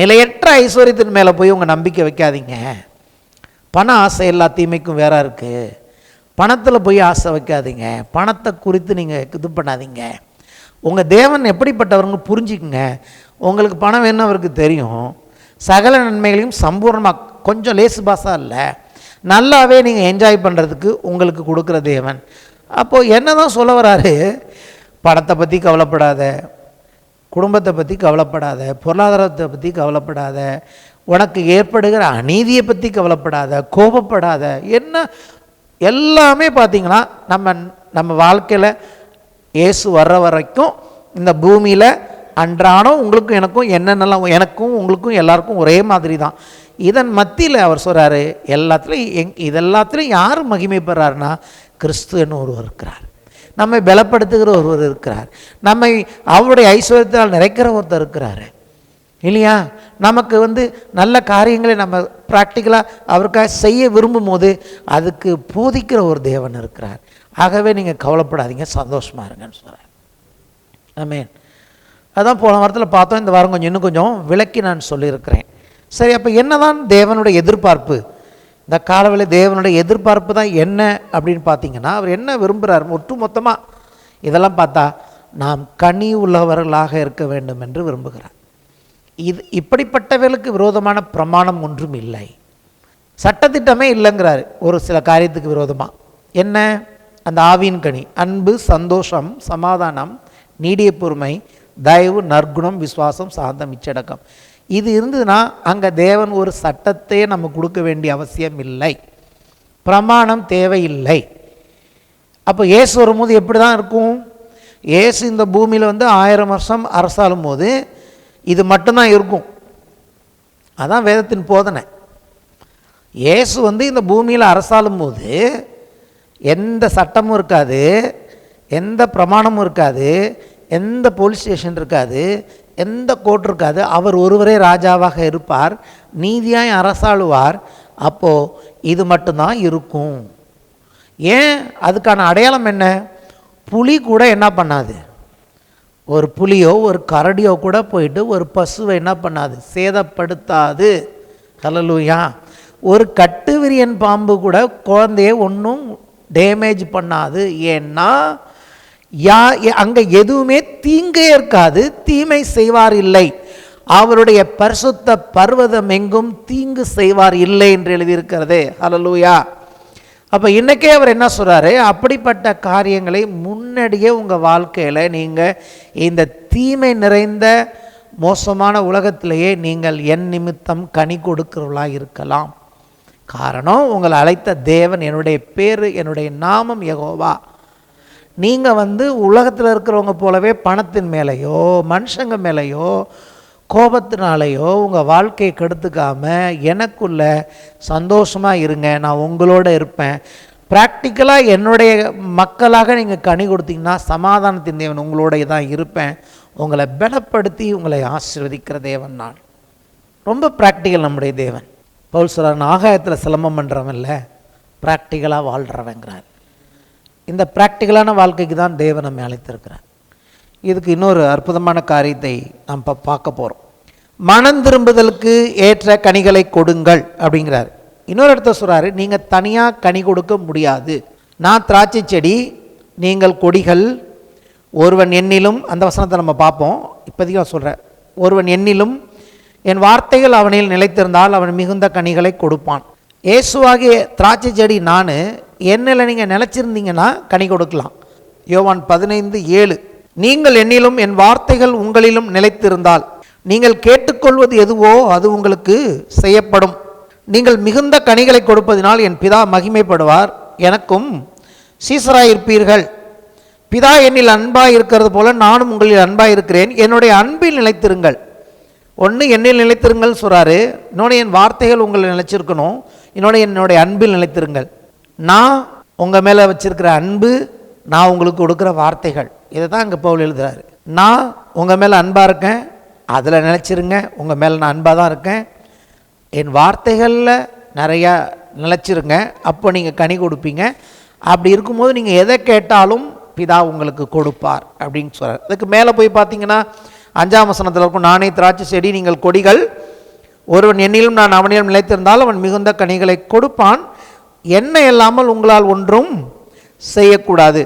நிலையற்ற ஐஸ்வர்யத்தின் மேலே போய் உங்கள் நம்பிக்கை வைக்காதீங்க. பண ஆசை எல்லா தீமைக்கும் வேற இருக்குது. பணத்தில் போய் ஆசை வைக்காதீங்க. பணத்தை குறித்து நீங்கள் இது பண்ணாதீங்க. உங்கள் தேவன் எப்படிப்பட்டவருங்க புரிஞ்சுக்குங்க. உங்களுக்கு பணம் வேணும் அவருக்கு தெரியும். சகல நன்மைகளையும் சம்பூர்ணமாக, கொஞ்சம் லேசு பாசா இல்லை, நல்லாவே நீங்கள் என்ஜாய் பண்ணுறதுக்கு உங்களுக்கு கொடுக்குற தேவன். அப்போது என்ன தான் சொல்ல வராரு? பணத்தை பற்றி கவலைப்படாத, குடும்பத்தை பற்றி கவலைப்படாத, பொருளாதாரத்தை பற்றி கவலைப்படாத, உனக்கு ஏற்படுகிற அநீதியை பற்றி கவலைப்படாத, கோபப்படாத. என்ன எல்லாமே பார்த்திங்கன்னா நம்ம வாழ்க்கையில் இயேசு வர்ற வரைக்கும் இந்த பூமியில் அன்றாடம் உங்களுக்கும் எனக்கும் என்னென்னலாம், எனக்கும் உங்களுக்கும் எல்லாருக்கும் ஒரே மாதிரி தான். இதன் மத்தியில் அவர் சொல்கிறாரு, இதெல்லாத்துலேயும் யார் மகிமைப்படுறாருன்னா கிறிஸ்துன்னு ஒருவர் இருக்கிறார், நம்மை பலப்படுத்துகிற ஒருவர் இருக்கிறார், நம்மை அவருடைய ஐஸ்வர்யத்தால் நிறைக்கிற ஒருத்தர் இருக்கிறாரு இல்லையா? நமக்கு நல்ல காரியங்களை நம்ம ப்ராக்டிக்கலாக அவருக்காக செய்ய விரும்பும் போது அதுக்கு போதிக்கிற ஒரு தேவன் இருக்கிறார். ஆகவே நீங்கள் கவலைப்படாதீங்க, சந்தோஷமாக இருங்கன்னு சொல்கிறார். ஆமென். அதான் போன வாரத்தில் பார்த்தோம். இந்த வாரம் இன்னும் கொஞ்சம் விளக்கி நான் சொல்லியிருக்கிறேன். சரி, அப்போ என்ன தான் தேவனுடைய எதிர்பார்ப்பு? இந்த காலவெளி தேவனுடைய எதிர்பார்ப்பு தான் என்ன அப்படின்னு பார்த்தீங்கன்னா, அவர் என்ன விரும்புகிறார்? ஒட்டு மொத்தமாக இதெல்லாம் பார்த்தா நாம் கனி உள்ளவர்களாக இருக்க வேண்டும் என்று விரும்புகிறார். இப்படிப்பட்டவர்களுக்கு விரோதமான பிரமாணம் ஒன்றும் இல்லை, சட்டத்திட்டமே இல்லைங்கிறாரு. ஒரு சில காரியத்துக்கு விரோதமாக என்ன? அந்த ஆவியின் கனி, அன்பு, சந்தோஷம், சமாதானம், நீடிய பொறுமை, தயவு, நற்குணம், விசுவாசம், சாந்தம், இச்சடக்கம். இது இருந்ததுன்னா அங்கே தேவன் ஒரு சட்டத்தையே நம்ம கொடுக்க வேண்டிய அவசியம் இல்லை, பிரமாணம் தேவையில்லை. அப்போ இயேசு வரும்போது எப்படி தான் இருக்கும்? இயேசு இந்த பூமியில் 1000 வருஷம் அரசாளும் போது இது மட்டும்தான் இருக்கும். அதான் வேதத்தின் போதனை. இயேசு இந்த பூமியில் அரசாளும் போது எந்த சட்டமும் இருக்காது, எந்த பிரமாணமும் இருக்காது, எந்த போலீஸ் ஸ்டேஷன் இருக்காது, எந்த கோர்ட் இருக்காது. அவர் ஒருவரே ராஜாவாக இருப்பார், நீதியாய் அரசாளுவார். அப்போது இது மட்டும்தான் இருக்கும். ஏன்? அதுக்கான அடையாளம் என்ன? புலி கூட என்ன பண்ணாது, ஒரு புலியோ ஒரு கரடியோ கூட போயிட்டு ஒரு பசுவை என்ன பண்ணாது, சேதப்படுத்தாது. ஹல்லேலூயா. ஒரு கட்டுவிரியன் பாம்பு கூட குழந்தைய ஒன்றும் டேமேஜ் பண்ணாது. ஏன்னா அங்கே எதுவுமே தீங்கே இருக்காது, தீமை செய்வார் இல்லை. அவருடைய பரிசுத்த பர்வதம் எங்கும் தீங்கு செய்வார் இல்லை என்று எழுதியிருக்கிறது. ஹல்லேலூயா. அப்போ இன்றைக்கே அவர் என்ன சொல்கிறாரு? அப்படிப்பட்ட காரியங்களை முன்னாடியே உங்கள் வாழ்க்கையில் நீங்கள் இந்த தீமை நிறைந்த மோசமான உலகத்திலேயே நீங்கள் என் நிமித்தம் கனி கொடுக்கிறவர்களாக இருக்கலாம். காரணம், உங்களை அழைத்த தேவன், என்னுடைய பேர், என்னுடைய நாமம் யெகோவா. நீங்கள் உலகத்தில் இருக்கிறவங்க போலவே பணத்தின் மேலேயோ மனுஷங்க மேலேயோ கோபத்தினாலேயோ உங்கள் வாழ்க்கையை கெடுத்துக்காமல் எனக்குள்ள சந்தோஷமாக இருங்க, நான் உங்களோட இருப்பேன். ப்ராக்டிக்கலாக என்னுடைய மக்களாக நீங்கள் கனி கொடுத்தீங்கன்னா சமாதானத்தின் தேவன் உங்களோட தான் இருப்பேன், உங்களை பலப்படுத்தி உங்களை ஆசீர்வதிக்கிற தேவன் நான். ரொம்ப ப்ராக்டிக்கல் நம்முடைய தேவன். பவுல் சொல்கிறார், ஆகாயத்தில் சிலம்பம் பண்ணுறவன் இல்லை, ப்ராக்டிக்கலாக வாழ்கிறவங்கிறார். இந்த ப்ராக்டிக்கலான வாழ்க்கைக்கு தான் தேவன் நம்மை அழைத்திருக்கிறார். இதுக்கு இன்னொரு அற்புதமான காரியத்தை நாம் பார்க்க போகிறோம். மனம் திரும்புதலுக்கு ஏற்ற கனிகளை கொடுங்கள் அப்படிங்கிறார். இன்னொரு இடத்த சொல்கிறாரு, நீங்கள் தனியாக கனி கொடுக்க முடியாது. நான் திராட்சை செடி, நீங்கள் கொடிகள். ஒருவன் என்னிலும், அந்த வசனத்தை நம்ம பார்ப்போம். இப்போதைக்கு நான் சொல்கிறேன், ஒருவன் என்னிலும் என் வார்த்தைகள் அவனில் நிலைத்திருந்தால் அவன் மிகுந்த கனிகளை கொடுப்பான். இயேசுவாகிய திராட்சை செடி நான், என்னில் நீங்கள் நிலைச்சிருந்தீங்கன்னா கனி கொடுக்கலாம். யோவான் 15:7, நீங்கள் என்னிலும் என் வார்த்தைகள் உங்களிலும் நிலைத்திருந்தால் நீங்கள் கேட்டுக்கொள்வது எதுவோ அது உங்களுக்கு செய்யப்படும். நீங்கள் மிகுந்த கனிகளை கொடுப்பதினால் என் பிதா மகிமைப்படுவார், எனக்கும் சீசராயிருப்பீர்கள். பிதா என்னில் அன்பாக இருக்கிறது போல நானும் உங்களில் அன்பாக இருக்கிறேன், என்னுடைய அன்பில் நிலைத்திருங்கள். ஒன்று என்னில் நிலைத்திருங்கள் சொல்கிறாரு, இன்னொன்று என் வார்த்தைகள் உங்களை நிலைச்சிருக்கணும், இன்னொன்று என்னுடைய அன்பில் நிலைத்திருங்கள். நான் உங்கள் மேலே வச்சிருக்கிற அன்பு, நான் உங்களுக்கு கொடுக்குற வார்த்தைகள், இதை தான் இங்கே பவுல் எழுதுறாரு. நான் உங்கள் மேலே அன்பாக இருக்கேன், அதில் நினச்சிருங்க, உங்கள் மேலே நான் அன்பாக தான் இருக்கேன். என் வார்த்தைகளில் நிறையா நிலச்சிருங்க, அப்போ நீங்கள் கனி கொடுப்பீங்க. அப்படி இருக்கும்போது நீங்கள் எதை கேட்டாலும் பிதா உங்களுக்கு கொடுப்பார் அப்படின்னு சொல்கிறார். அதுக்கு மேலே போய் பார்த்தீங்கன்னா 5ஆம் வசனத்தில் இருக்கும், நானே திராட்சை செடி, நீங்கள் கொடிகள். ஒருவன் என்னிலும் நான் அவனிலும் நிலைத்திருந்தால் அவன் மிகுந்த கனிகளை கொடுப்பான், என்ன இல்லாமல் உங்களால் ஒன்றும் செய்யக்கூடாது.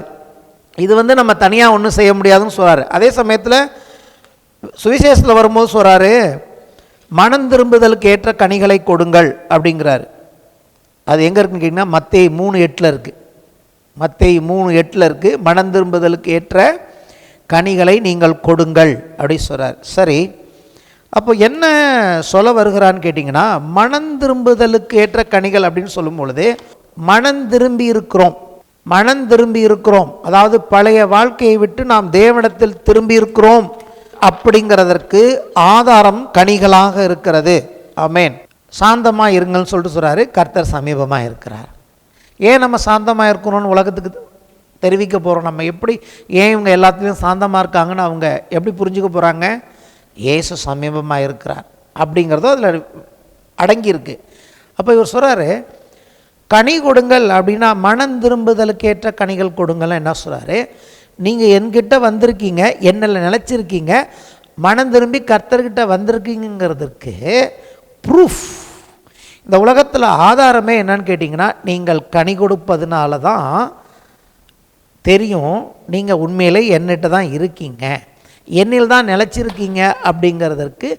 இது நம்ம தனியாக ஒன்றும் செய்ய முடியாதுன்னு சொல்கிறாரு. அதே சமயத்தில் சுவிசேஷத்தில் வரும்போது சொல்கிறாரு, மனம் திரும்புதலுக்கு ஏற்ற கனிகளை கொடுங்கள் அப்படிங்கிறாரு. அது எங்கே இருக்குன்னு கேட்டிங்கன்னா மத்தேயு 3:8 இருக்குது. மத்தேயு 3:8 இருக்குது, மனம் திரும்புதலுக்கு ஏற்ற கனிகளை நீங்கள் கொடுங்கள் அப்படி சொல்கிறார். சரி, அப்போ என்ன சொல்ல வருகிறான்னு கேட்டிங்கன்னா, மனம் திரும்புதலுக்கு ஏற்ற கனிகள் அப்படின்னு சொல்லும் பொழுது மனம் திரும்பி இருக்கிறோம், அதாவது பழைய வாழ்க்கையை விட்டு நாம் தேவனிடத்தில் திரும்பி இருக்கிறோம் அப்படிங்கிறதற்கு ஆதாரம் கனிகளாக இருக்கிறது. ஆமென். சாந்தமாக இருங்கள்னு சொல்லிட்டு சொல்கிறாரு, கர்த்தர் சமீபமாக இருக்கிறார். ஏன் நம்ம சாந்தமாக இருக்கணும்னு உலகத்துக்கு தெரிவிக்க போகிறோம்? நம்ம எப்படி ஏன் இவங்க எல்லாத்துலேயும் சாந்தமாக இருக்காங்கன்னு அவங்க எப்படி புரிஞ்சுக்க போகிறாங்க? இயேசு சமீபமாக இருக்கிறார் அப்படிங்கிறதும் அதில் அடங்கியிருக்கு. அப்போ இவர் சொல்கிறாரு, கனி கொடுங்கள் அப்படின்னா மனம் திரும்புதலுக்கு ஏற்ற கனிகள் கொடுங்கள்லாம் என்ன சொல்கிறாரு? நீங்கள் என்கிட்ட வந்திருக்கீங்க, என்னில் நிலச்சிருக்கீங்க, மனம் திரும்பி கர்த்தர்கிட்ட வந்திருக்கீங்கிறதுக்கு ப்ரூஃப், இந்த உலகத்தில் ஆதாரமே என்னன்னு கேட்டிங்கன்னா, நீங்கள் கனி கொடுப்பதுனால தான் தெரியும் நீங்கள் உண்மையிலே என்னிட்ட தான் இருக்கீங்க, என்னில் தான் நிலச்சிருக்கீங்க அப்படிங்கிறதற்கு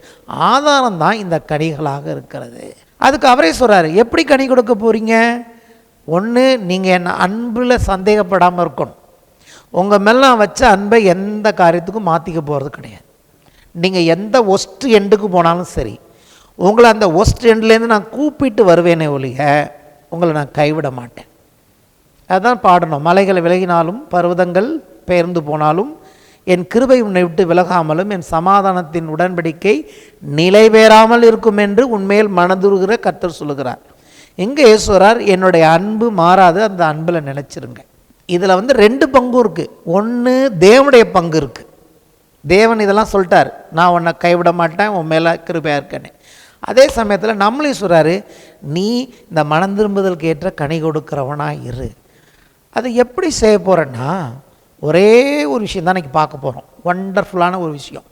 ஆதாரம் தான் இந்த கனிகளாக இருக்கிறது. அதுக்கு அவரே சொல்கிறாரு, எப்படி கனி கொடுக்க போகிறீங்க? ஒன்று, நீங்கள் என்ன அன்பில் சந்தேகப்படாமல் இருக்கணும். உங்கள் மேலே நான் வச்ச அன்பை எந்த காரியத்துக்கும் மாற்றிக்க போகிறது கிடையாது. நீங்கள் எந்த ஒஸ்ட் எண்டுக்கு போனாலும் சரி, உங்களை அந்த ஒஸ்ட் எண்ட்லேருந்து நான் கூப்பிட்டு வருவேனே ஒழிய உங்களை நான் கைவிட மாட்டேன். அதுதான் பாடணும். மலைகளை விலகினாலும் பர்வதங்கள் பெயர்ந்து போனாலும் என் கிருபை உன்னை விட்டு விலகாமலும் என் சமாதானத்தின் உடன்படிக்கை நிலைவேறாமல் இருக்கும் என்று உண்மையில் மனதுருகிற கர்த்தர் சொல்லுகிறார். எங்கே ஈஸ்வரர் என்னுடைய அன்பு மாறாது, அந்த அன்பில் நினைச்சிருங்க. இதில் 2 பங்கு இருக்குது. ஒன்று, தேவனுடைய பங்கு இருக்குது. தேவன் இதெல்லாம் சொல்லிட்டார், நான் உன்னை கைவிட மாட்டேன், உன் மேலே கிருபையாக இருக்கேன்னு. அதே சமயத்தில் நம்மளையும் சொல்கிறாரு, நீ இந்த மனம் திரும்புதலுக்கு ஏற்ற கனி கொடுக்குறவனாக இரு. அது எப்படி செய்ய போகிறேன்னா, ஒரே ஒரு விஷயம் தான் இன்றைக்கி பார்க்க போகிறோம். வண்டர்ஃபுல்லான ஒரு விஷயம்.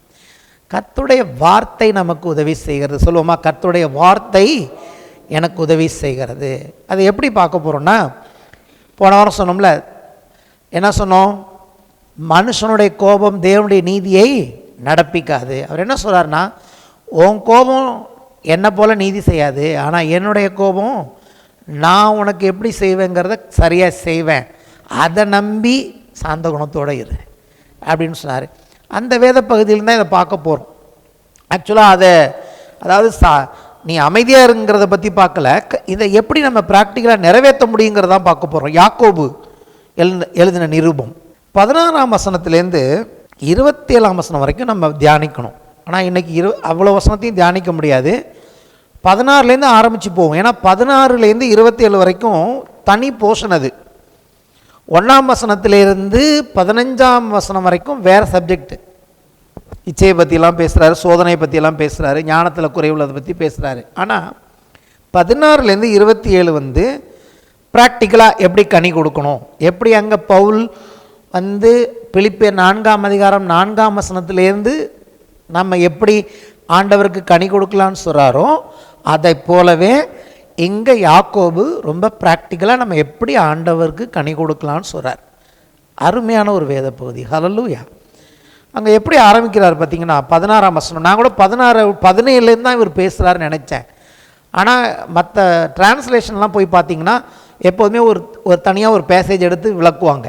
கர்த்தருடைய வார்த்தை நமக்கு உதவி செய்கிறது. சொல்லுவோமா, கர்த்தருடைய வார்த்தை எனக்கு உதவி செய்கிறது. அதை எப்படி பார்க்க போகிறோன்னா, போன வாரம் சொன்னோம்ல, என்ன சொன்னோம்? மனுஷனுடைய கோபம் தேவனுடைய நீதியை நடப்பிக்காது. அவர் என்ன சொல்கிறாருன்னா, உன் கோபம் என்னை போல் நீதி செய்யாது, ஆனால் என்னுடைய கோபம் நான் உனக்கு எப்படி செய்வேங்கிறத சரியாக செய்வேன், அதை நம்பி சாந்த குணத்தோடு இரு அப்படின்னு சொன்னார். அந்த வேத பகுதியில் தான் இதை பார்க்க போகிறோம். ஆக்சுவலாக அதாவது நீ அமைதியாக இருங்கிறத பற்றி பார்க்கல, இதை எப்படி நம்ம ப்ராக்டிக்கலாக நிறைவேற்ற முடியுங்கிறதான் பார்க்க போகிறோம். யாக்கோபு எழுதின நிருபம் 16ஆம் வசனத்துலேருந்து 27ஆம் வசனம் வரைக்கும் நம்ம தியானிக்கணும். ஆனால் இன்றைக்கி அவ்வளோ வசனத்தையும் தியானிக்க முடியாது. 16லேருந்து ஆரம்பித்து போவோம். ஏன்னா 16லேருந்து 27 வரைக்கும் தனி போர்ஷன். அது 1ஆம் வசனத்திலேருந்து 15ஆம் வசனம் வரைக்கும் வேறு சப்ஜெக்ட். இச்சையை பற்றியெல்லாம் பேசுகிறாரு, சோதனையை பற்றியெல்லாம் பேசுகிறாரு, ஞானத்தில் குறைவுள்ளதை பற்றி பேசுகிறாரு. ஆனால் 16லேருந்து 27 ப்ராக்டிக்கலாக எப்படி கனி கொடுக்கணும், எப்படி அங்கே பவுல் பிலிப்பியர் 4ஆம் அதிகாரம் 4ஆம் வசனத்திலேருந்து நம்ம எப்படி ஆண்டவருக்கு கனி கொடுக்கலான்னு சொல்கிறாரோ, அதை போலவே இங்கே யாக்கோபு ரொம்ப ப்ராக்டிக்கலாக நம்ம எப்படி ஆண்டவருக்கு கனி கொடுக்கலான்னு சொல்கிறார். அருமையான ஒரு வேத பகுதி. ஹல்லேலூயா. அங்கே எப்படி ஆரம்பிக்கிறார் பார்த்தீங்கன்னா, 16ஆம் வசனம். நான் கூட 17லேருந்து தான் இவர் பேசுகிறாருன்னு நினச்சேன். ஆனால் மற்ற டிரான்ஸ்லேஷன்லாம் போய் பார்த்தீங்கன்னா எப்போதுமே ஒரு தனியாக ஒரு பேசேஜ் எடுத்து விளக்குவாங்க.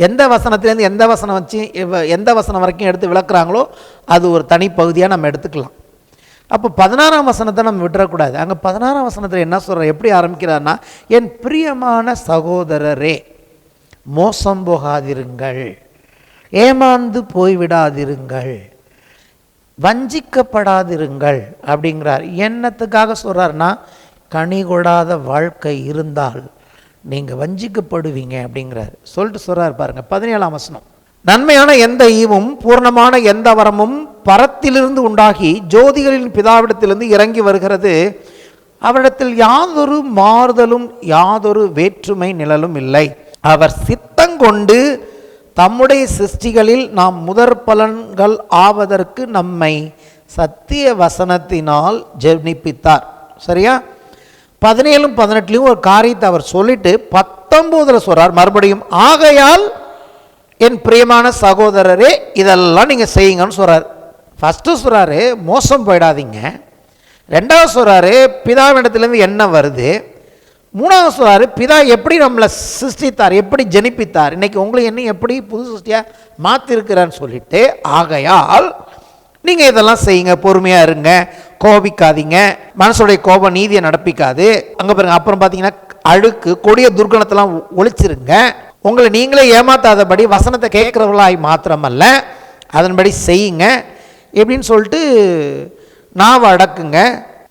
எந்த வசனத்துலேருந்து எந்த வசனம் வச்சு எந்த வசனம் வரைக்கும் எடுத்து விளக்குறாங்களோ அது ஒரு தனி பகுதியாக நம்ம எடுத்துக்கலாம். அப்போ 16ஆம் வசனத்தை நம்ம விட்டுறக்கூடாது. அங்கே 16ஆம் வசனத்தில் என்ன சொல்கிறார், எப்படி ஆரம்பிக்கிறார்னா, என் பிரியமான சகோதரரே மோசம் போகாதிருங்கள், ஏமாந்து போய்விடாதிருங்கள், வஞ்சிக்கப்படாதிருங்கள் அப்படிங்கிறார். என்னத்துக்காக சொல்கிறார்னா, கனி கொடாத வாழ்க்கை இருந்தால் நீங்கள் வஞ்சிக்கப்படுவீங்க அப்படிங்கிறார். சொல்லிட்டு சொல்கிறார் பாருங்க 17ஆம் வசனம். நன்மையான எந்த ஈவும் பூர்ணமான எந்த வரமும் பரத்திலிருந்து உண்டாகி ஜோதிகளின் பிதாவிடத்திலிருந்து இறங்கி வருகிறது, அவரிடத்தில் யாதொரு மாறுதலும் யாதொரு வேற்றுமை நிழலும் இல்லை. அவர் சித்தங்கொண்டு தம்முடைய சிருஷ்டிகளில் நாம் முதற் பலன்கள் ஆவதற்கு நம்மை சத்திய வசனத்தினால் ஜெனிப்பித்தார். சரியா? 17 18 ஒரு காரியத்தை அவர் சொல்லிட்டு 19 சொல்றார் மறுபடியும், ஆகையால் என் பிரியமான சகோதரரே இதெல்லாம் நீங்கள் செய்யுங்கன்னு சொல்கிறார். ஃபஸ்ட்டு சொல்கிறாரு மோசம் போயிடாதீங்க, ரெண்டாவது சொல்கிறாரு பிதாவிடத்துலேருந்து என்ன வருது, மூணாவது சொல்றாரு, பிதா எப்படி நம்மளை சிருஷ்டித்தார், எப்படி ஜனிப்பித்தார், இன்னைக்கு உங்களை என்ன எப்படி புது சிருஷ்டியாக மாற்றிருக்கிறான்னு சொல்லிட்டு, ஆகையால் நீங்கள் இதெல்லாம் செய்யுங்க, பொறுமையாக இருங்க, கோபிக்காதீங்க, மனசுடைய கோபம் நீதியை நடப்பிக்காது. அங்கே பாருங்க, அப்புறம் பார்த்தீங்கன்னா அழுக்கு கொடிய துர்குணத்தெல்லாம் ஒழிச்சிருங்க, உங்களை நீங்களே ஏமாத்தாதபடி வசனத்தை கேட்குறவர்களாய் மாத்திரமல்ல அதன்படி செய்யுங்க எப்படின்னு சொல்லிட்டு நாவை அடக்குங்க.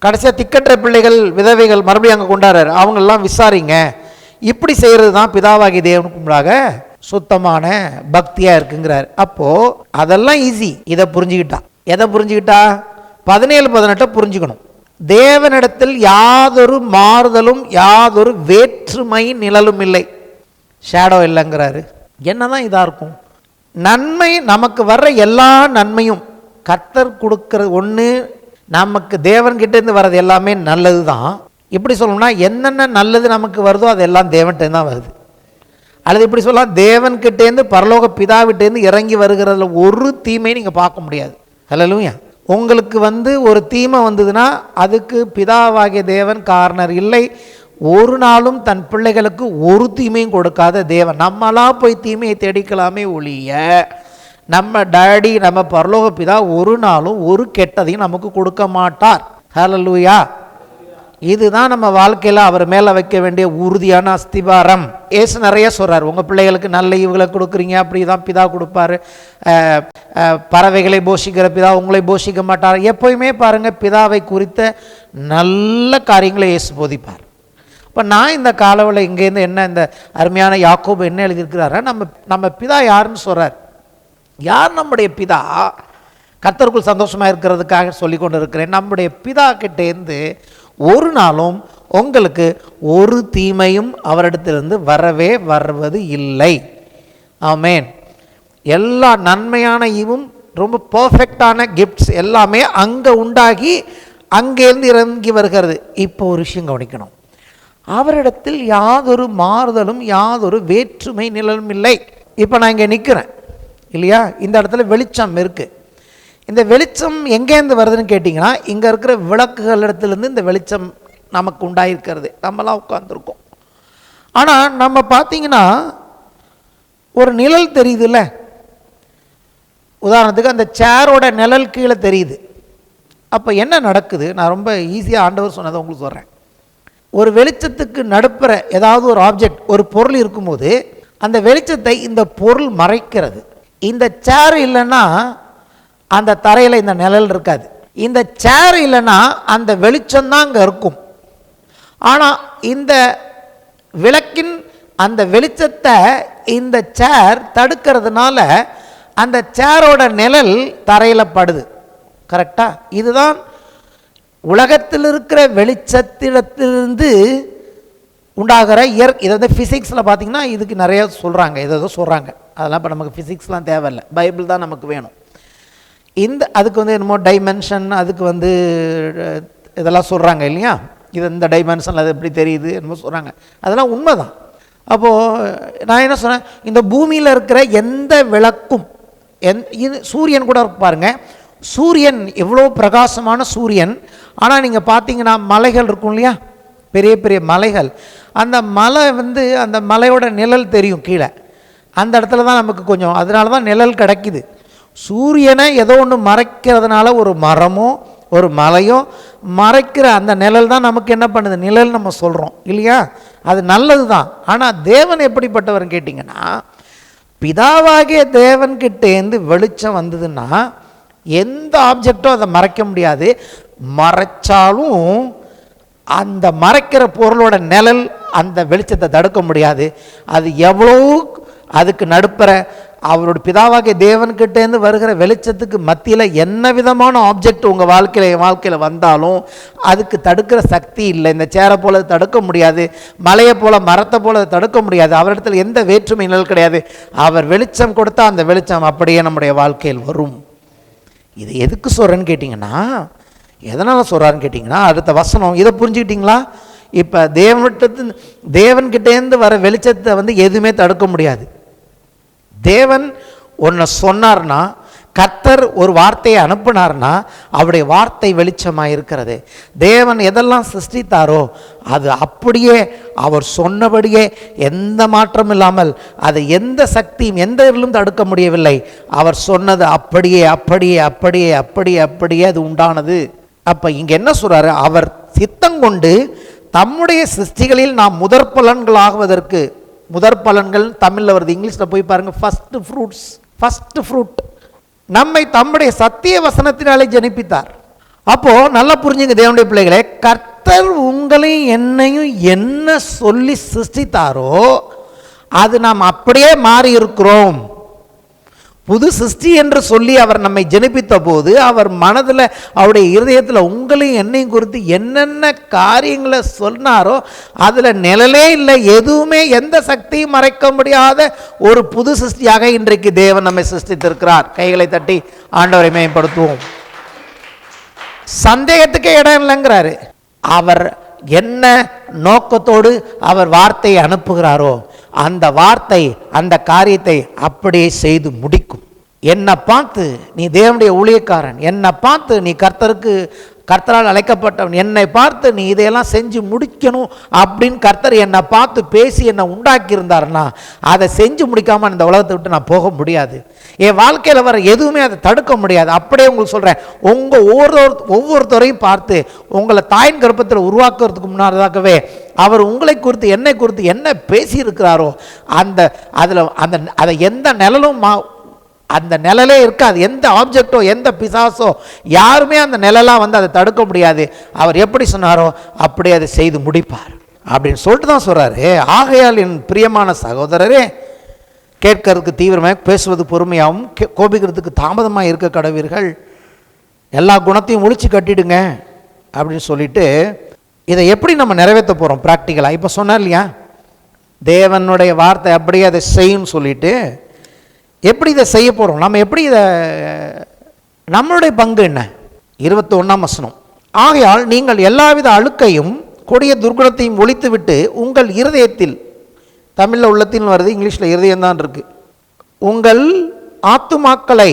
கடைசியாக திக்கற்ற பிள்ளைகள் விதவைகள் மறுபடியும் அங்கே கொண்டாடுறாரு, அவங்களெல்லாம் விசாரிங்க. இப்படி செய்கிறது தான் பிதாவாகி தேவனுக்கு முன்பாக சுத்தமான பக்தியாக இருக்குங்கிறார். அப்போது அதெல்லாம் ஈஸி. இதை புரிஞ்சுக்கிட்டா, எதை புரிஞ்சுக்கிட்டா, 17-18 புரிஞ்சுக்கணும். தேவனிடத்தில் யாதொரு மாறுதலும் யாதொரு வேற்றுமை நிழலும் இல்லை, ஷேடோ இல்லைங்கிறாரு. என்னதான் இதாக இருக்கும்? நன்மை நமக்கு வர்ற எல்லா நன்மையும் கர்த்தர் கொடுக்கற ஒன்று, நமக்கு தேவன்கிட்டேருந்து வர்றது எல்லாமே நல்லது தான். இப்படி சொல்லணும்னா என்னென்ன நல்லது நமக்கு வருதோ அதெல்லாம் தேவன்கிட்டேருந்து தான் வருது. அல்லது இப்படி சொல்லலாம், தேவன்கிட்டேருந்து பரலோக பிதாவிட்டேருந்து இறங்கி வருகிறதுல ஒரு தீமையை நீங்கள் பார்க்க முடியாது. ஹல்லேலூயா. உங்களுக்கு ஒரு தீமை வந்ததுன்னா அதுக்கு பிதாவாகிய தேவன் காரணர் இல்லை. ஒரு நாளும் தன் பிள்ளைகளுக்கு ஒரு தீமையும் கொடுக்காத தேவன். நம்மளா போய் தீமையை தேடிக்கலாமே ஒழிய, நம்ம டாடி நம்ம பரலோக பிதா ஒரு நாளும் ஒரு கெட்டதையும் நமக்கு கொடுக்க மாட்டார். ஹல்லேலூயா. இதுதான் நம்ம வாழ்க்கையில் அவர் மேலே வைக்க வேண்டிய உறுதியான அஸ்திபாரம். ஏசு நிறைய சொல்கிறார், உங்கள் பிள்ளைகளுக்கு நல்ல ஈவுகளை கொடுக்குறீங்க, அப்படி தான் பிதா கொடுப்பார். பறவைகளை போஷிக்கிற பிதா உங்களை போஷிக்க மாட்டார். எப்போயுமே பாருங்கள், பிதாவை குறித்த நல்ல காரியங்களை இயேசு போதிப்பார். இப்போ நான் இந்த காலவில் இங்கேருந்து என்ன இந்த அருமையான யாக்கோபு என்ன எழுதியிருக்கிறாரா, நம்ம பிதா யாருன்னு சொல்கிறார். யார் நம்முடைய பிதா? கர்த்தருக்குள் சந்தோஷமாக இருக்கிறதுக்காக சொல்லி கொண்டு இருக்கிறேன். நம்முடைய பிதா கிட்டேருந்து ஒரு நாளும் உங்களுக்கு ஒரு தீமையும் அவரிடத்திலிருந்து வருவது இல்லை. ஆமேன். எல்லா நன்மையான ஈவும் ரொம்ப பர்ஃபெக்டான கிஃப்ட்ஸ் எல்லாமே அங்கே உண்டாகி அங்கேருந்து இறங்கி வருகிறது. இப்போ ஒரு விஷயம் கவனிக்கணும், அவரிடத்தில் யாதொரு மாறுதலும் யாதொரு வேற்றுமை நிழலும் இல்லை. இப்போ நான் இங்கே நிற்கிறேன் இல்லையா, இந்த இடத்துல வெளிச்சம் இருக்குது. இந்த வெளிச்சம் எங்கேருந்து வருதுன்னு கேட்டிங்கன்னா, இங்கே இருக்கிற விளக்குகள் இடத்துலேருந்து இந்த வெளிச்சம் நமக்கு உண்டாயிருக்கிறது. நம்மளாம் உட்காந்துருக்கோம். ஆனால் நம்ம பார்த்தீங்கன்னா ஒரு நிழல் தெரியுதுல்ல, உதாரணத்துக்கு அந்த சேரோட நிழல் கீழே தெரியுது. அப்போ என்ன நடக்குது? நான் ரொம்ப ஈஸியாக ஆண்டவர் சொன்னதை உங்களுக்கு சொல்கிறேன். ஒரு வெளிச்சத்துக்கு நடுப்புற ஏதாவது ஒரு ஆப்ஜெக்ட், ஒரு பொருள் இருக்கும்போது அந்த வெளிச்சத்தை இந்த பொருள் மறைக்கிறது. இந்த சேர் இல்லைன்னா அந்த தரையில் இந்த நிழல் இருக்காது. இந்த சேர் இல்லைன்னா அந்த வெளிச்சம்தான் அங்கே இருக்கும். ஆனால் இந்த விளக்கின் அந்த வெளிச்சத்தை இந்த சேர் தடுக்கிறதுனால அந்த சேரோட நிழல் தரையில் படுது. கரெக்டா? இதுதான் உலகத்தில் இருக்கிற வெளிச்சத்திலிருந்து உண்டாகிற இதை ஃபிசிக்ஸில் பார்த்திங்கன்னா இதுக்கு நிறைய சொல்கிறாங்க, எதோ சொல்கிறாங்க. அதெல்லாம் இப்போ நமக்கு ஃபிசிக்ஸ்லாம் தேவையில்லை, பைபிள் தான் நமக்கு வேணும். அதுக்கு என்னமோ டைமென்ஷன், அதுக்கு இதெல்லாம் சொல்கிறாங்க இல்லையா, இது இந்த டைமென்ஷன் அது எப்படி தெரியுது என்னமோ சொல்கிறாங்க. அதெல்லாம் உண்மை தான். அப்போது நான் என்ன சொன்னேன், இந்த பூமியில் இருக்கிற எந்த விளக்கும் இது சூரியன் கூட பாருங்கள், சூரியன் எவ்வளோ பிரகாசமான சூரியன். ஆனால் நீங்கள் பார்த்தீங்கன்னா மலைகள் இருக்கும் இல்லையா, பெரிய பெரிய மலைகள், அந்த மலை அந்த மலையோட நிழல் தெரியும் கீழே, அந்த இடத்துல தான் நமக்கு கொஞ்சம், அதனால தான் நிழல் கிடைக்குது. சூரியனை ஏதோ ஒன்று மறைக்கிறதுனால ஒரு மரமோ ஒரு மலையோ மறைக்கிற அந்த நிழல் தான் நமக்கு என்ன பண்ணுது, நிழல் நம்ம சொல்கிறோம் இல்லையா, அது நல்லது தான். ஆனால் தேவன் எப்படிப்பட்டவர்னு கேட்டிங்கன்னா, பிதாவாகிய தேவன்கிட்டேருந்து வெளிச்சம் வந்ததுன்னா எந்த ஆப்ஜெக்டும் அதை மறைக்க முடியாது. மறைச்சாலும் அந்த மறைக்கிற பொருளோட நிழல் அந்த வெளிச்சத்தை தடுக்க முடியாது. அது எவ்வளோ அதுக்கு நடுப்புற அவரோட பிதாவாகிய தேவன்கிட்டேருந்து வருகிற வெளிச்சத்துக்கு மத்தியில் என்ன விதமான ஆப்ஜெக்ட் உங்கள் என் வாழ்க்கையில் வந்தாலும் அதுக்கு தடுக்கிற சக்தி இல்லை. இந்த சேரை போல் தடுக்க முடியாது, மலையை போல் மரத்தை போல் தடுக்க முடியாது. அவரிடத்தில் எந்த வேற்றுமை நிழல் கிடையாது. அவர் வெளிச்சம் கொடுத்தா அந்த வெளிச்சம் அப்படியே நம்முடைய வாழ்க்கையில் வரும். இது எதுக்கு சொல்கிறேன்னு கேட்டிங்கன்னா, எதனால் சொல்கிறாருன்னு கேட்டிங்கன்னா, அடுத்த வசனம் இதை புரிஞ்சுக்கிட்டிங்களா? இப்போ தேவன்கிட்டேருந்து வர வெளிச்சத்தை எதுவுமே தடுக்க முடியாது. தேவன் ஒன்று சொன்னார்னா கர்த்தர் ஒரு வார்த்தையை அனுப்பினார்னா அவருடைய வார்த்தை வெளிச்சமாக இருக்கிறது. தேவன் எதெல்லாம் சிருஷ்டித்தாரோ அது அப்படியே அவர் சொன்னபடியே எந்த மாற்றம் இல்லாமல், அது எந்த சக்தியும் எந்த இருளும் தடுக்க முடியவில்லை. அவர் சொன்னது அப்படியே அப்படியே அப்படியே அப்படியே அப்படியே அது உண்டானது. அப்போ இங்கே என்ன சொல்கிறாரு, அவர் சித்தங்கொண்டு தம்முடைய சிருஷ்டிகளில் நாம் முதற் பலன்களாகுவதற்கு, முதற் பலன்கள் தமிழில் வருது, இங்கிலீஷில் போய் பாருங்கள், ஃபஸ்ட்டு ஃப்ரூட்ஸ், ஃபஸ்ட்டு ஃப்ரூட், நம்மை தம்முடைய சத்திய வசனத்தினாலே ஜனிப்பித்தார். அப்போ நல்லா புரிஞ்சுங்க தேவனுடைய பிள்ளைகளே, கர்த்தர் உங்களையும் என்னையும் என்ன சொல்லி சிருஷ்டித்தாரோ அது நாம் அப்படியே மாறி இருக்கிறோம். புது சிருஷ்டி என்று சொல்லி அவர் நம்மை ஜனிப்பித்த போது அவர் மனதில், அவருடைய இருதயத்தில் உங்களையும் என்னையும் குறித்து என்னென்ன காரியங்களை சொன்னாரோ அதில் நிழலே இல்லை, எதுவுமே எந்த சக்தியும் மறைக்க முடியாத ஒரு புது சிருஷ்டியாக இன்றைக்கு தேவன் நம்மை சிருஷ்டித்திருக்கிறார். கைகளை தட்டி ஆண்டவரை மேம்படுத்துவோம். சந்தேகத்துக்கே இடம் இல்லைங்கிறாரு. அவர் என்ன நோக்கத்தோடு அவர் வார்த்தையை அனுப்புகிறாரோ அந்த வார்த்தை அந்த காரியத்தை அப்படியே செய்து முடிக்கும். என்னை பார்த்து நீ தேவனுடைய ஊழியக்காரன், என்னை பார்த்து நீ கர்த்தரால் அழைக்கப்பட்டவன், என்னை பார்த்து நீ இதையெல்லாம் செஞ்சு முடிக்கணும் அப்படின்னு கர்த்தர் என்னை பார்த்து பேசி என்னை உண்டாக்கி இருந்தாருன்னா அதை செஞ்சு முடிக்காமல் இந்த உலகத்தை விட்டு நான் போக முடியாது. என் வாழ்க்கையில் வர எதுவுமே அதை தடுக்க முடியாது. அப்படியே உங்களுக்கு சொல்கிறேன், உங்கள் ஒவ்வொருத்தரையும் பார்த்து உங்களை தாயின் கர்ப்பத்தில் உருவாக்குறதுக்கு முன்னாடிதாகவே அவர் உங்களை குறித்து என்னை குறித்து என்ன பேசியிருக்கிறாரோ அதை எந்த நிழலும் அந்த நிழலே இருக்காது. எந்த ஆப்ஜெக்டோ எந்த பிசாசோ யாருமே அந்த நிழலாக வந்து அதை தடுக்க முடியாது. அவர் எப்படி சொன்னாரோ அப்படியே அதை செய்து முடிப்பார் அப்படின்னு சொல்லிட்டு தான் சொல்கிறாரு. ஆகையால் என் பிரியமான சகோதரரே, கேட்கறதுக்கு தீவிரமாக, பேசுவது பொறுமையாகவும், கோபிக்கிறதுக்கு தாமதமாக இருக்க கடவீர்கள், எல்லா குணத்தையும் ஒழிச்சு கட்டிடுங்க அப்படின்னு சொல்லிட்டு இதை எப்படி நம்ம நிறைவேற்ற போகிறோம் ப்ராக்டிக்கலாக. இப்போ சொன்னார் இல்லையா, தேவனுடைய வார்த்தை அப்படியே அதை செய்யும்னு சொல்லிட்டு எப்படி இதை செய்ய போகிறோம், நம்ம எப்படி இதை, நம்மளுடைய பங்கு என்ன? 21ஆம் வசனம், ஆகையால் நீங்கள் எல்லாவித அழுக்கையும் கொடிய துர்குணத்தையும் ஒழித்து விட்டு உங்கள் இருதயத்தில், தமிழில் உள்ளத்தில் வருது, இங்கிலீஷில் இருதயம்தான் இருக்குது, உங்கள் ஆத்துமாக்களை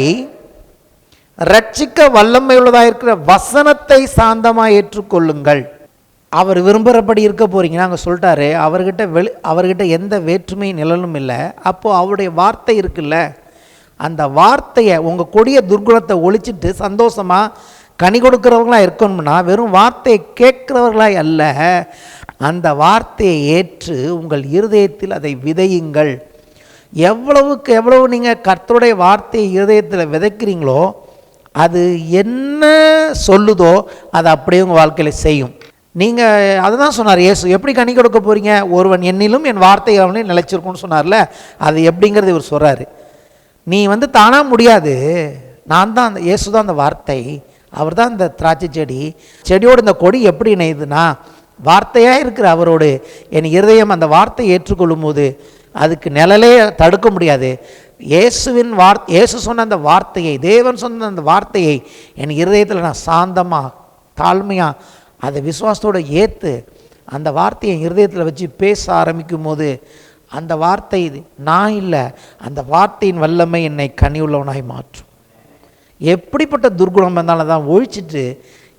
ரட்சிக்க வல்லமை உள்ளதாக இருக்கிற வசனத்தை சாந்தமாக ஏற்றுக்கொள்ளுங்கள். அவர் விரும்புகிறபடி இருக்க போகிறீங்கன்னா அங்கே சொல்லிட்டாரு, அவர்கிட்ட எந்த வேற்றுமை நிழலும் இல்லை. அப்போது அவருடைய வார்த்தை இருக்குல்ல, அந்த வார்த்தையை உங்கள் கொடிய துர்குணத்தை ஒழிச்சிட்டு சந்தோஷமாக கனி கொடுக்குறவங்களாக இருக்கணும்னா வெறும் வார்த்தையை கேட்குறவர்களாய் அல்ல, அந்த வார்த்தையை ஏற்று உங்கள் இருதயத்தில் அதை விதையுங்கள். எவ்வளவுக்கு எவ்வளவு நீங்கள் கர்த்தருடைய வார்த்தையை இருதயத்தில் விதைக்கிறீங்களோ அது என்ன சொல்லுதோ அதை அப்படியே உங்கள் வாழ்க்கையில் செய்யும். நீங்கள் அதை தான் சொன்னார் இயேசு, எப்படி கனி கொடுக்க போகிறீங்க, ஒருவன் என்னிலும் என் வார்த்தை அவனே நிலைச்சிருக்கும்னு சொன்னார்ல, அது எப்படிங்கிறது இவர் சொல்கிறாரு. நீ தானாக முடியாது, நான் தான் அந்த இயேசு தான் அந்த வார்த்தை, அவர் தான் இந்த திராட்சை செடியோடு இந்த கொடி எப்படி இணையுதுன்னா வார்த்தையாக இருக்கிற அவரோடு என் இருதயம் அந்த வார்த்தையை ஏற்றுக்கொள்ளும் போது அதுக்கு நிழலே தடுக்க முடியாது. இயேசு சொன்ன அந்த வார்த்தையை, தேவன் சொன்ன அந்த வார்த்தையை என் இருதயத்தில் நான் சாந்தமாக தாழ்மையாக அதை விசுவாசத்தோடு ஏற்று அந்த வார்த்தையை இருதயத்தில் வச்சு பேச ஆரம்பிக்கும் போது அந்த வார்த்தை நான் இல்லை, அந்த வார்த்தையின் வல்லமை என்னை கனி உள்ளவனாய் மாற்றும். எப்படிப்பட்ட துர்குணம் இருந்தாலும் தான் ஒழிச்சிட்டு